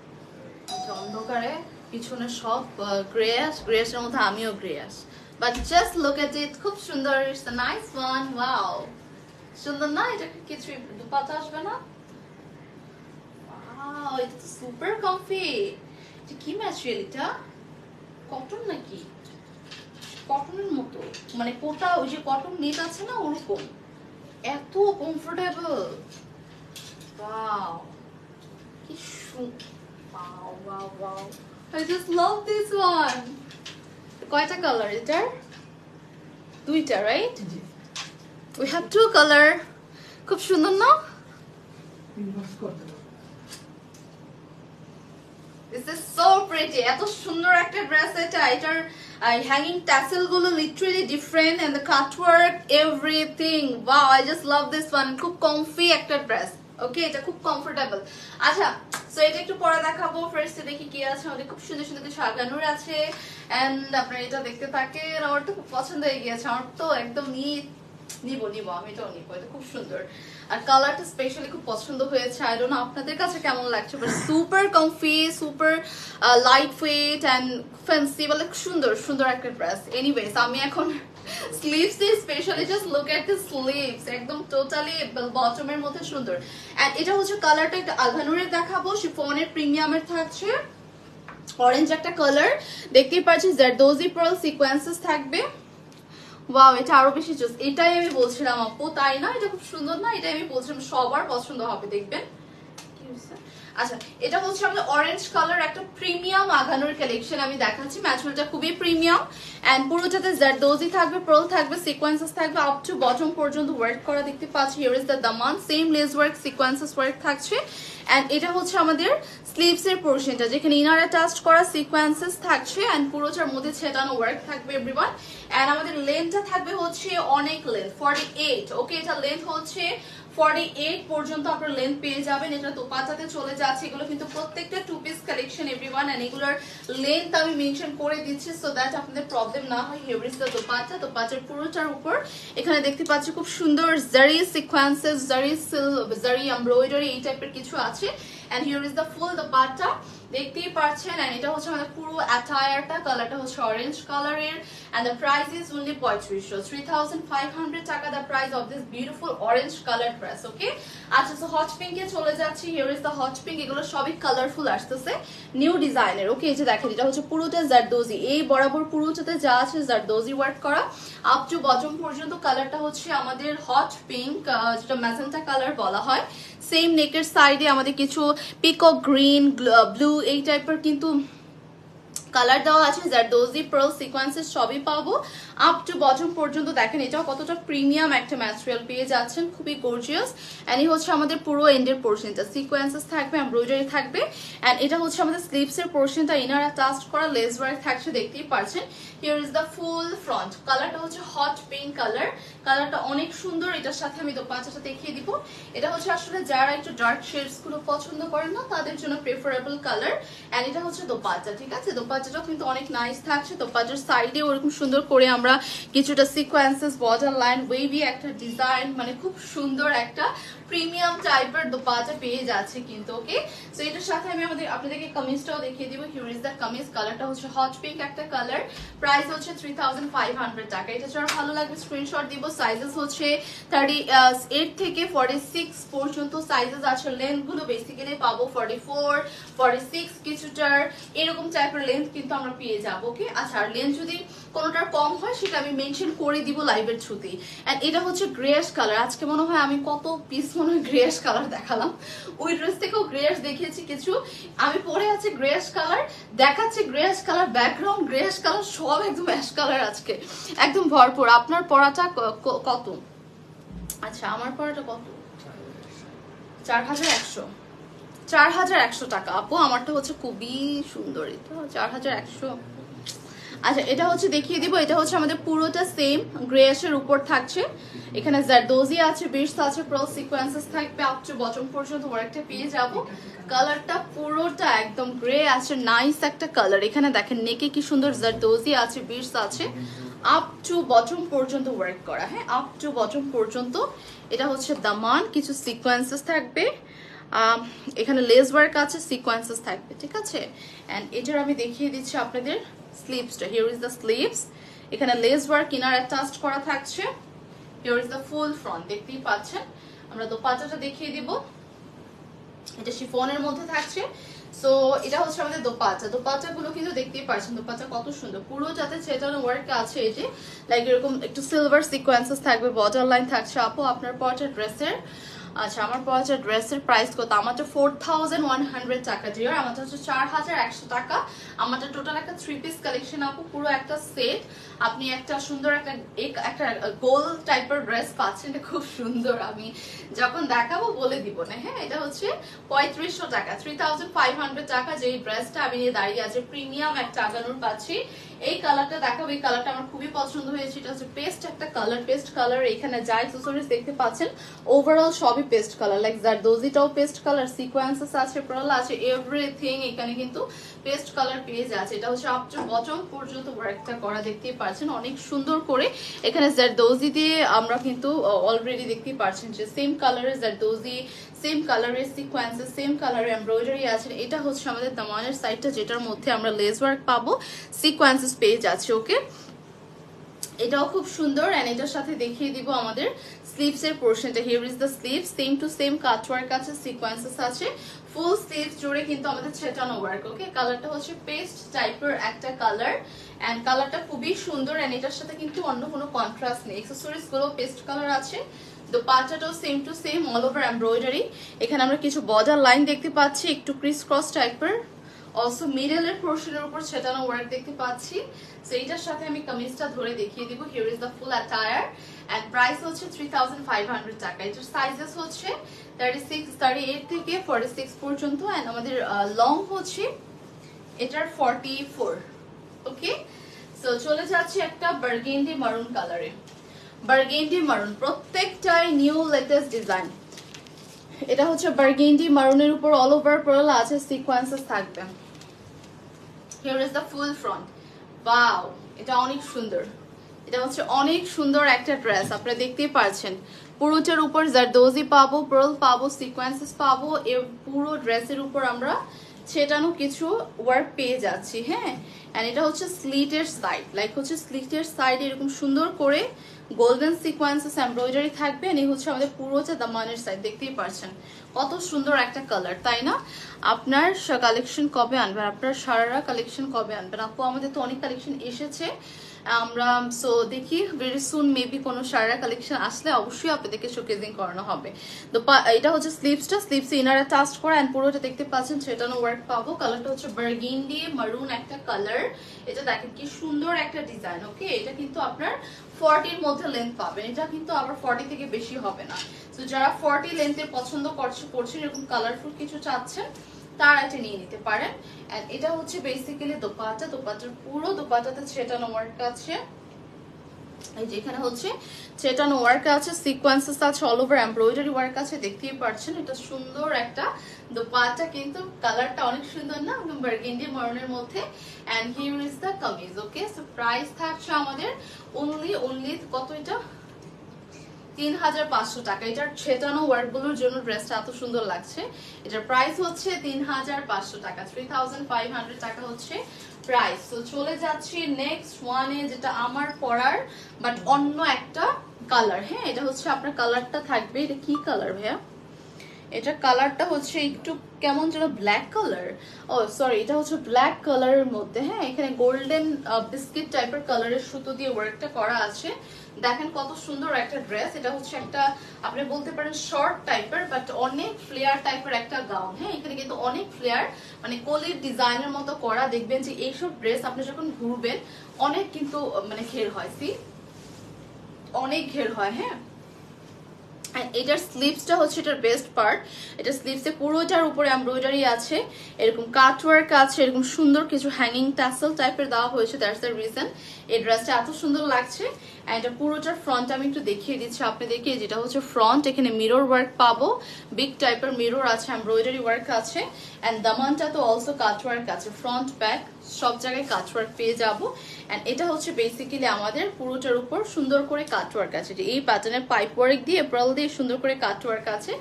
আচ্ছা অন্ধকারে পিছনে সব গ্রেয়াস, গ্রেয়াসের মধ্যে আমিও গ্রেয়াস, বাট জাস্ট লুক এট ইট, খুব সুন্দর। It's a nice one, wow সুন্দর না? এটা কিছু দুপাতা আসবে না? ওয়াও এটা তো সুপার কমফি। এটা কি ম্যাটেরিয়াল? এটা কটন নাকি? কটনের মতো, মানে কোটা ওই যে কটন নেট আছে না ওরকম, এত কমফোর্টেবল। ওয়াও কি wow wow wow, I just love this one. কয়টা কালার এটার? দুইটা, right? We have to colour. খুব সুন্দর না? This is so pretty. এত সুন্দর একটা ড্রেস এটা। এটার হ্যাঙ্গিং ট্যাসেল গুলো literally different and the cutwork everything. Wow, I just love this one. খুব কমফি একটা ড্রেস। ওকে, এটা খুব কমফোর্টেবল। আচ্ছা, সো এটা একটু পরে দেখাবো। ফার্স্টে দেখি কি আছে। আমাদের খুব সুন্দর সুন্দর কিছু আগানোর আছে এন্ড আপনারা এটা দেখতে থাকেন। আমার তো খুব পছন্দ হয়ে গিয়েছে, আমার তো একদম নিব আমি এটাও নিব। এটা খুব সুন্দর আর কালারটা স্পেশালি খুব পছন্দ হয়েছে। আই ডোন্ট নো আপনাদের কাছে কেমন লাগছে, but super comfy, super light weight and fancy, বলে সুন্দর সুন্দর একটা ড্রেস। এনিওয়েজ আমি এখন স্লিভস দিয়ে specially just look at the sleeves, একদম টোটালি বটমের মধ্যে সুন্দর। এন্ড এটা হচ্ছে কালারটা একটা আলহানুরের দেখাবো, শিফনের প্রিমিয়ামের থাকছে, অরেঞ্জ একটা কালার দেখতেই পাচ্ছি, জারদোজি পার্ল সিকোয়েন্সেস থাকবে। ওয়াও, এটা আরো বেশি জোস। এটাই আমি বলছিলাম আপু, তাই না? এটা খুব সুন্দর না? এটাই আমি বলছিলাম সবার পছন্দ হবে, দেখবেন। কি আচ্ছা, এটা হচ্ছে আমাদের অরেঞ্জ কালার একটা প্রিমিয়াম আগানোর কালেকশন আমি দেখাচ্ছি। ম্যাটেরিয়ালটা খুবই প্রিমিয়াম এন্ড পুরোটাতে জারদোজি থাকবে, পার্ল থাকবে, সিকোয়েন্সেস থাকবে, আপ টু বটম পর্যন্ত ওয়ার্ক করা দেখতে পাচ্ছি। Here is the Daman, same less work, sequences work থাকছে। এন্ড এটা হচ্ছে আমাদের স্লিভস এর পোরশনটা, যেখানে ইনার অ্যাটাচড করা সিকোয়েন্সেস থাকছে এন্ড পুরোটার মধ্যে ছেটানো ওয়ার্ক থাকবে এভরিওয়ান। এন্ড আমাদের লেন্থটা থাকবে হচ্ছে অনেক লেন্থ, 48। ওকে, এটা লেন্থ হচ্ছে 48 পর্যন্ত আপনারা লেন্থ পেয়ে যাবেন। এটা দোপাট্টাতে চলে যাচ্ছে। এগুলো কিন্তু প্রত্যেকটা two piece collection everyone, and এগুলোর লেন্থ আমি মেনশন করে দিচ্ছি সো দ্যাট আপনাদের প্রবলেম না হয়। Here is the dupatta. দোপাট্টার পুরোটার উপর এখানে দেখতে পাচ্ছি খুব সুন্দর জারি সিকোয়েন্সেস, জারি এমব্রয়ডারি এই টাইপের কিছু আছে। এন্ড হিয়ার ইজ দ্য ফুল দোপাট্টা, দেখতেই পাচ্ছেন। এন্ড এটা হচ্ছে আমাদের পুরো অ্যাটায়ারটা, কালারটা হচ্ছে অরেঞ্জ কালারের। And the price is only 3500 taka, the price of this beautiful orange colour dress. Okay, আচ্ছা, সো হট পিঙ্কে চলে যাচ্ছি। Here is the hot pink. এগুলো সবই কালারফুল আসতেছে, নিউ ডিজাইনের। ওকে, এই যে দেখেন, এটা হচ্ছে পুরোটা জারদোজি, এই বরাবর পুরোটাতে যা আছে জারদোজি ওয়ার্ক করা আপ টু বটম পর্যন্ত। কালারটা হচ্ছে আমাদের হট পিঙ্ক, যেটা ম্যাজেন্টা কালার বলা হয়। সেম নেকের সাইডে আমাদের কিছু পিকক গ্রিন, ব্লু এই টাইপের কিন্তু কালার দেওয়া আছে। জারদোজি, পার্ল, সিকোয়েন্সেস সবই পাবো আপ টু বটম পর্যন্ত। দেখেন এটাও কতটা প্রিমিয়াম একটা ম্যাটেরিয়াল পেয়ে যাচ্ছেন, খুবই গর্জিয়াস। এন্ড এই হচ্ছে আমাদের পুরো এন্ডের পোর্শনটা, সিকোয়েন্সেস থাকবে, এমব্রয়ডারি থাকবে। এন্ড এটা হচ্ছে আমাদের স্লিভস এর পোর্শনটা, ইনার অ্যাটাচড করা লেস ওয়ার্ক থাকছে, দেখতেই পাচ্ছেন। Here is the full front. কালারটা হচ্ছে হট পিঙ্ক কালার, কালারটা অনেক সুন্দর। এটার সাথে আমি দোপাট্টাটা দেখিয়ে দিব। এটা হচ্ছে আসলে যারা একটু ডার্ক শেডস গুলো পছন্দ করেন না তাদের জন্য প্রেফারেবল কালার। এন্ড এটা হচ্ছে দোপাট্টা, ঠিক আছে। দোপাট্টাটাও কিন্তু অনেক নাইস থাকছে। দোপাট্টার সাইডে ওরকম সুন্দর করে আমরা কিছুটা সিকোয়েন্সেস, বর্ডার লাইন, ওয়েভি একটা ডিজাইন, মানে খুব সুন্দর একটা প্রিমিয়াম টাইপের দোপাট্টা পেয়ে যাচ্ছে কিন্তু। ওকে, সো এটার সাথে আমি আপনাদেরকে কামিজটাও দেখিয়ে দিব। Here is the kameez. কালারটা হচ্ছে হট পিঙ্ক একটা কালার, প্রাইস হচ্ছে 3500 টাকা। এটা যারা ভালো লাগবে স্ক্রিনশট দিব। সাইজেস হচ্ছে 38 থেকে 46 পর্যন্ত সাইজেস আছে। লেন্থ গুলো বেসিক্যালি পাবো 44, 46, কিছুটার এরকম টাইপের লেন্থ কিন্তু আমরা পেয়ে যাবো। ওকে, আচ্ছা, আর লেন্থ যদি কোনোটার কম হয় সেটা আমি মেনশন করে দিব লাইভের থ্রুতেই। এন্ড এটা হচ্ছে গ্রেশ কালার। আজকে মনে হয় আমি কত পিস মনে হয় গ্রেশ কালার দেখালাম। ওই ড্রেস থেকেও গ্রেশ দেখিয়েছি কিছু। আমি পরে আছি গ্রেশ কালার, দেখাচ্ছি গ্রেশ কালার, ব্যাকগ্রাউন্ড গ্রেশ কালার, সব একদম অ্যাশ কালার আজকে একদম ভরপুর। আপনার পড়াটা কত? আচ্ছা, আমার পড়াটা কত? 4100। 4100 টাকা আপু। আমারটা হচ্ছে খুবই সুন্দর, এটা 4100। আচ্ছা, এটা হচ্ছে দেখিয়ে দিব। এটা হচ্ছে আমাদের পুরোটা সেম গ্রেশের উপর থাকছে। এখানে জারদোজি আছে, বিটস আছে, পার্ল সিকোয়েন্সেস থাকবে আপ টু বটম পর্যন্ত ওয়ার্কটা পেয়ে যাব। কালারটা পুরোটা একদম গ্রে আছে, নাইস একটা কালার। এখানে দেখেন নেকে কি সুন্দর জারদোজি আছে, বিটস আছে, আপ টু বটম পর্যন্ত ওয়ার্ক করা। হ্যাঁ, আপ টু বটম পর্যন্ত। এটা হচ্ছে দামান, কিছু সিকোয়েন্সেস থাকবে, এখানে লেস ওয়ার্ক আছে, সিকোয়েন্সেস থাকবে, ঠিক আছে। এন্ড এটার আমি দেখিয়ে দিচ্ছি আপনাদের স্লিভসটা। Here is the sleeves. এখানে লেস ওয়ার্ক ইনার অ্যাটাচড করা থাকছে। Here is the full front, দেখতেই পাচ্ছেন। আমরা দোপাট্টাটা দেখিয়ে দিব। এটা শিফনের মধ্যে থাকছে। সো এটা হচ্ছে আমাদের দোপাট্টা। দোপাট্টা গুলো কিন্তু দেখতেই পাচ্ছেন, দোপাট্টা কত সুন্দর, পুরোটাতে ছেটানো ওয়ার্ক আছে। এই যে লাইক এরকম একটু সিলভার সিকোয়েন্সেস থাকবে, বর্ডার লাইন থাকছে। আপু, আপনার পরটা ড্রেসের, আচ্ছা, আমার পরটা ড্রেসের প্রাইস কত? আমারটা 4100 টাকা ডিয়ার। আমারটা হচ্ছে 4100 টাকা। আমারটা টোটাল একটা 3 পিস কালেকশন আপু, পুরো একটা সেট। আপনি একটা সুন্দর একটা গোল টাইপের ড্রেস পাচ্ছেন, এটা খুব সুন্দর। আমি যখন দেখাবো বলে দিব না। হ্যাঁ, এটা হচ্ছে 3500 টাকা, 3500 টাকা। যে ড্রেসটা আমি নিয়ে দাঁড়িয়ে আছে, প্রিমিয়াম একটা আগানোর পাচ্ছি। এই কালারটা দেখাবো, এই কালারটা আমার খুবই পছন্দ হয়েছে। এটা হচ্ছে পেস্ট একটা কালার, পেস্ট কালার। এখানে যা অ্যাকসেসরিজ দেখতে পাচ্ছেন ওভারঅল সবই পেস্ট কালার, লাইক জারদোজিটাও পেস্ট কালার, সিকোয়েন্সেস আছে, পার্ল আছে, এভরিথিং এখানে কিন্তু পেস্ট কালার পেয়ে যাচ্ছে। এটা হচ্ছে আপ টু বটম পর্যন্ত ওয়ার্কটা করা, দেখতেই পাচ্ছেন অনেক সুন্দর করে। এখানে জারদোজি দিয়ে আমরা কিন্তু অলরেডি দেখতেই পাচ্ছেন যে সেম কালারের জারদোজি, সেম কালারের সিকোয়েন্সেস, সেম কালারের এমব্রয়ডারি আছে। এটা হচ্ছে আমাদের দামানের সাইডটা, যেটার মধ্যে আমরা লেস ওয়ার্ক পাবো, সিকোয়েন্সেস পেয়ে যাচ্ছে। ওকে, এটাও খুব সুন্দর। এন্ড এটার সাথে দেখিয়ে দিব আমাদের স্লিভস এর পোর্শনটা। Here is the sleeve, same to same cut work আছে, সিকোয়েন্সেস আছে, ফুল স্লিভস জুড়ে কিন্তু আমাদের ছেটানো ওয়ার্ক। ওকে, কালারটা হচ্ছে পেস্ট টাইপের একটা কালার। এন্ড কালারটা খুবই সুন্দর। এন্ড এটার সাথে কিন্তু অন্য কোনো কন্ট্রাস্ট নেই, অ্যাকসেসরিজ গুলো পেস্ট কালার আছে। দোপাট্টাটাও same to same all over embroidery. এখানে আমরা কিছু বর্ডার লাইন দেখতে পাচ্ছি, একটু ক্রিস ক্রস টাইপের। অলসো মিডলের পোর্শনের উপর ছেটানো ওয়ার্ক দেখতে পাচ্ছি। সো এইটার সাথে আমি কামিজটা ধরে দেখিয়ে দিব। Here is the full attire and price হচ্ছে 3500 টাকা। এটার সাইজেস হচ্ছে 38 থেকে 46 পর্যন্ত এন্ড আমাদের লং হচ্ছে এটার 44। ওকে, সো চলে যাচ্ছে একটা বার্গেন্ডি মারুন কালারে। বার্গেন্ডি মারুন প্রত্যেকটাই নিউ লেটেস্ট ডিজাইন। এটা হচ্ছে বার্গেন্ডি মারুনের উপর অল ওভার পার্ল আছে, সিকোয়েন্সেস থাকবে। Here is the full front. Wow, এটা অনেক সুন্দর। এটা হচ্ছে অনেক সুন্দর একটা ড্রেস, আপনারা দেখতেই পাচ্ছেন। পুরোটার উপর জারদোজি পাবো, পার্ল পাবো, সিকোয়েন্সেস পাবো। এর পুরো ড্রেসের উপর আমরা ছেটানো কিছু ওয়ার্ক পেয়ে যাচ্ছি। হ্যাঁ, এন্ড এটা হচ্ছে স্লিটের সাইড, লাইক হচ্ছে স্লিটের সাইড এরকম সুন্দর করে গোল্ডেন সিকোয়েন্সেস এমব্রয়ডারি থাকবে। এই হচ্ছে আমাদের পুরোটা দামানের সাইড, দেখতেই পাচ্ছেন কত সুন্দর একটা কালার, তাই না? আপনার কালেকশন কবে আনবেন? আপনার সারারা কালেকশন কবে আনবেন? আপু আমাদের তো অনেক কালেকশন এসেছে, আমরা সো দেখি ভেরি সুন মেবি কোনো সারারা কালেকশন আসলে অবশ্যই আপনাদেরকে শোকেজিং করানো হবে। তো এটা হচ্ছে স্লিভসটা, স্লিভসে ইনারে টাচ করা এন্ড পুরোটা দেখতে পাচ্ছেন সেটানো ওয়ার্ক পাবো। কালারটা হচ্ছে বার্গেন্ডি মারুন একটা কালার। এটা দেখেন কি সুন্দর একটা ডিজাইন। ওকে, এটা কিন্তু আপনার 40 মধ্যে লেন্থ পাবেন, এটা কিন্তু আবার 40 থেকে বেশি হবে না। তো যারা 40 লেন্থের পছন্দ করছেন, এরকম কালারফুল কিছু চাচ্ছেন, তারা এটা নিয়ে নিতে পারেন। এন্ড এটা হচ্ছে বেসিক্যালি দোপাট্টা। দোপাট্টার পুরো দোপাট্টাতে ছেটানো ওয়ার্ক আছে। এই যে এখানে হচ্ছে ছেটানো ওয়ার্ক আছে, সিকোয়েন্সেস আছে, অল ওভার এমব্রয়ডারি ওয়ার্ক আছে, দেখতেই পাচ্ছেন। এটা সুন্দর একটা দোপাট্টা, কিন্তু কালারটা অনেক সুন্দর না, বার্গেন্ডি মারুনের মধ্যে। And here is the kameez. Okay, so price থাকছে আমাদের অনলি কত? এটা 3500 টাকা। এটার ছেটানো ওয়ার্ক গুলোর জন্য ড্রেসটা এত সুন্দর লাগছে। এটার প্রাইস হচ্ছে 3500 টাকা, 3500 টাকা হচ্ছে প্রাইস। তো চলে যাচ্ছি নেক্সট ওয়ানে, যেটা আমার পরার বাট অন্য একটা কালার। হ্যাঁ, এটা হচ্ছে আপনার কালারটা থাকবে, এটা কি কালার ভাইয়া? এটা কালারটা হচ্ছে একটু কেমন যেন ব্ল্যাক কালার। ও সরি, এটা হচ্ছে ব্ল্যাক কালারের মধ্যে। হ্যাঁ, এখানে গোল্ডেন বিস্কিট টাইপের কালারের সুতো দিয়ে ওয়ার্কটা করা আছে। দেখেন কত সুন্দর একটা ড্রেস। এটা হচ্ছে একটা আপনি বলতে পারেন শর্ট টাইপের বাট অনেক ফ্লেয়ার টাইপের একটা গাউন। হ্যাঁ, এখানে কিন্তু অনেক ফ্লেয়ার, মানে কলির ডিজাইনের মতো করা। দেখবেন যে এইসব ড্রেস আপনি যখন ঘুরবেন অনেক কিন্তু মানে ঘের হয়, অনেক ঘের হয়। হ্যাঁ, এটার স্লিভসটা হচ্ছে এটার বেস্ট পার্ট। এটা স্লিভসে পুরোটার উপরে এমব্রয়ডারি আছে, এরকম কাট ওয়ার্ক আছে, এরকম সুন্দর কিছু হ্যাঙ্গিং ট্যাসেল টাইপের দেওয়া হয়েছে। দ্যাটস দ্য রিজন এই ড্রেসটা এত সুন্দর লাগছে। এন্ড এটা পুরোটার ফ্রন্ট আমি একটু দেখিয়ে দিচ্ছি আপনাদেরকে। যেটা হচ্ছে ফ্রন্ট, এখানে মিরর ওয়ার্ক পাবো, বিগ টাইপের মিরর আছে, এমব্রয়ডারি ওয়ার্ক আছে। এন্ড দামানটা তো অলসো কাট ওয়ার্ক আছে, ফ্রন্ট ব্যাক সব জায়গায় কাট ওয়ার্ক পেয়ে যাবো। এন্ড এটা হচ্ছে বেসিক্যালি আমাদের পুরোটার উপর সুন্দর করে কাট ওয়ার্ক আছে, এই প্যাটার্নের পাইপ ওয়ার্ক দিয়ে পার্ল দিয়ে সুন্দর করে কাট ওয়ার্ক আছে।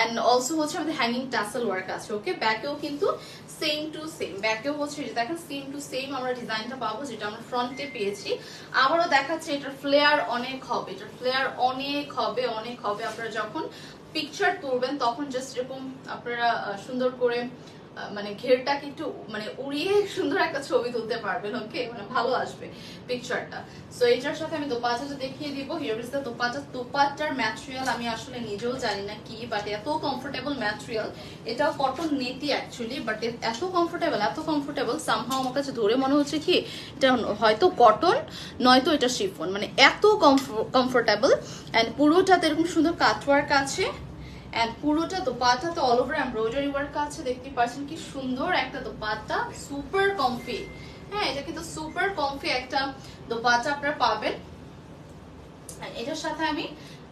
এন্ড অলসো হচ্ছে আমাদের হ্যাঙ্গিং টাসেল ওয়ার্ক আছে। ওকে, ব্যাকেও কিন্তু সেম টু সেম, ব্যাকেও হচ্ছে দেখেন সেম টু সেম আমরা ডিজাইনটা পাবো যেটা আমরা ফ্রন্টে পেয়েছি। আবারও দেখাচ্ছে এটার ফ্লেয়ার অনেক হবে, এটার ফ্লেয়ার অনেক হবে, অনেক হবে। আপনারা যখন পিকচার তুলবেন তখন জাস্ট এরকম আপনারা সুন্দর করে মানে ঘেরটাকে একটু মানে উড়িয়ে সুন্দর একটা ছবি তুলতে পারবেন। ওকে, মানে ভালো আসবে পিকচারটা। সো এটার সাথে আমি দোপাট্টাটা দেখিয়ে দিব। Here is the dupatta. দোপাট্টার ম্যাটেরিয়াল আমি আসলে নিজেও জানি না কি, বাট এত কমফোর্টেবল ম্যাটেরিয়াল। এটাও কটন নেটি অ্যাকচুয়ালি, বাট এত কমফোর্টেবল সামহাও আমার কাছে ধরে মনে হচ্ছে কি এটা হয়তো কটন নয়তো এটা শিফন, মানে এত কমফোর্টেবল। এন্ড পুরোটাতে এরকম সুন্দর কাটওয়ার্ক আছে। এন্ড পুরোটা দোপাট্টাতে অল ওভার এমব্রয়ডারি ওয়ার্ক আছে, দেখতে পাচ্ছেন কি সুন্দর একটা দোপাট্টা, সুপার কমফি। হ্যাঁ, এটা কিন্তু সুপার কমফি একটা দোপাট্টা আপনারা পাবেন। এটার সাথে আমি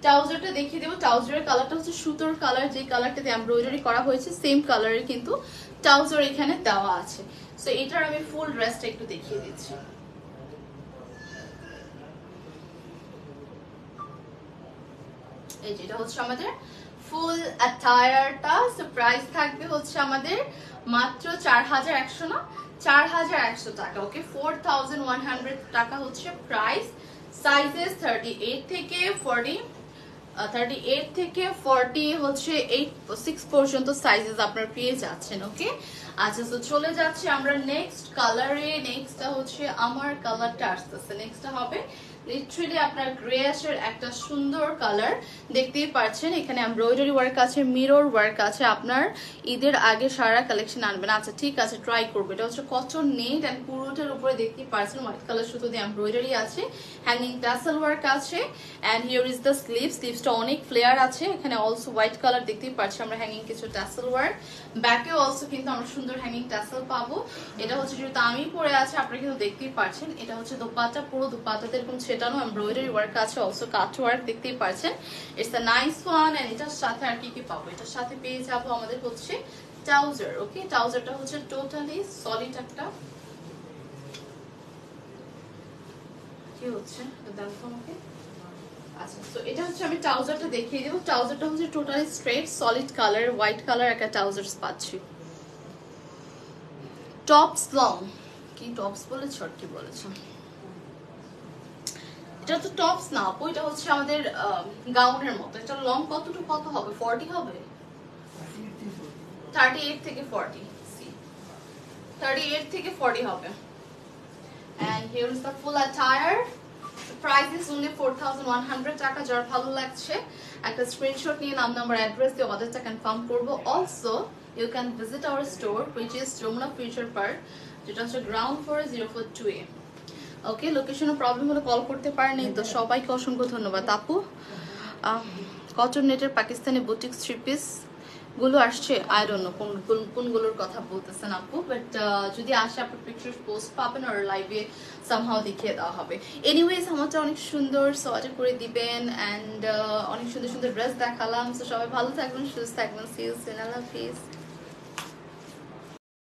ট্রাউজারটা দেখিয়ে দেবো। ট্রাউজারের কালারটা হচ্ছে সুতোর কালার, যে কালারটাতে এমব্রয়ডারি করা হয়েছে সেম কালারের কিন্তু ট্রাউজার এখানে দেওয়া আছে। সো এটার আমি ফুল ড্রেসটা একটু দেখিয়ে দিচ্ছি। এই যেটা হচ্ছে আমাদের ফুল অ্যাটায়ারটা। সো প্রাইস থাকবে হচ্ছে আমাদের মাত্র 4100 না 4100 টাকা। ওকে, 4100 টাকা হচ্ছে প্রাইস। সাইজেস 38 থেকে 40 হচ্ছে 6 পর্যন্ত সাইজেস আপনারা পেয়ে যাচ্ছেন। ওকে, আচ্ছা, তো চলে যাচ্ছে আমরা নেক্সট কালারে। নেক্সটটা হচ্ছে আমার কালারটা আসতেছে, নেক্সটটা হবে লিটারালি আপনার গ্রেয়াশের একটা সুন্দর কালার দেখতেই পাচ্ছেন। এখানে এমব্রয়ডারি ওয়ার্ক আছে, মিরর ওয়ার্ক আছে। আপনার ঈদের আগে সারা কালেকশন আনবেন। আচ্ছা ঠিক আছে, ট্রাই করবো। এটা হচ্ছে কটন নেট অ্যান্ড পুরোটার উপরে দেখতেই পাচ্ছেন হোয়াইট কালার সুতো দিয়ে এমব্রয়ডারি আছে, হ্যাঙ্গিং টাসেল ওয়ার্ক আছে and here is the sleeves. স্লিভসটা অনেক ফ্লেয়ার আছে। এখানে অলসো হোয়াইট কালার দেখতেই পাচ্ছি আমরা, হ্যাঙ্গিং কিছু টাসেল ওয়ার্ক। ব্যাকেও অলসো কিন্তু আমরা সুন্দর হ্যাঙ্গিং টাসেল পাবো। এটা হচ্ছে যেহেতু আমি পরে আছে আপনারা কিন্তু দেখতেই পাচ্ছেন। এটা হচ্ছে দোপাট্টা, পুরো দোপাট্টাতে এরকম ছেটানো এমব্রয়ডারি ওয়ার্ক আছে, অলসো কাট ওয়ার্ক দেখতেই পাচ্ছেন। It's a nice one. And এটার সাথে আর কি কি পাবো, এটার সাথে পেয়ে যাবো আমাদের হচ্ছে ট্রাউজার। ওকে, ট্রাউজারটা হচ্ছে টোটালি সলিড একটা, কি হচ্ছে দেখো আমাকে। আচ্ছা, তো এটা হচ্ছে আমি ট্রাউজারটা দেখিয়ে দেবো। ট্রাউজারটা হচ্ছে totally straight solid colour, white colour একটা ট্রাউজার্স পাচ্ছি। টপস লং, কি টপস বলেছ আর কি বলেছ, এটা তো টপস না আপু, এটা হচ্ছে আমাদের গাউনের মতো। এটা লং কতটুকু, কত হবে, 40 হবে, 38 থেকে 40, 38 থেকে 40 হবে। And here is the full attire. The price is only 4,100 টাকা। যার ভালো লাগছে একটা স্ক্রিনশট নিয়ে নাম নাম্বার অ্যাড্রেস দিয়ে অর্ডারটা কনফার্ম করবো। Also you can visit our store which is Jamuna future park, যেটা হচ্ছে গ্রাউন্ড ফ্লোরে 042A। ওকে, লোকেশনের প্রবলেম হলে কল করতে পারেন। তো সবাইকে অসংখ্য ধন্যবাদ আপু। কটন নেটের পাকিস্তানি বুটিক থ্রি পিস গুলো আসছে, আই ডোন্ট নো কোনগুলোর কথা বলতেছেন আপু, বাট যদি আসে আপনার পিকচার পোস্ট পাবেন আর লাইভে সামহাও দেখিয়ে দেওয়া হবে। এনিওয়েজ আমারটা অনেক সুন্দর, সো অর্ডার করে দিবেন। অ্যান্ড অনেক সুন্দর সুন্দর ড্রেস দেখালাম। সো সবাই ভালো থাকবেন, সুস্থ থাকবেন। সি ইউ সুন, আল্লাহ হাফিজ।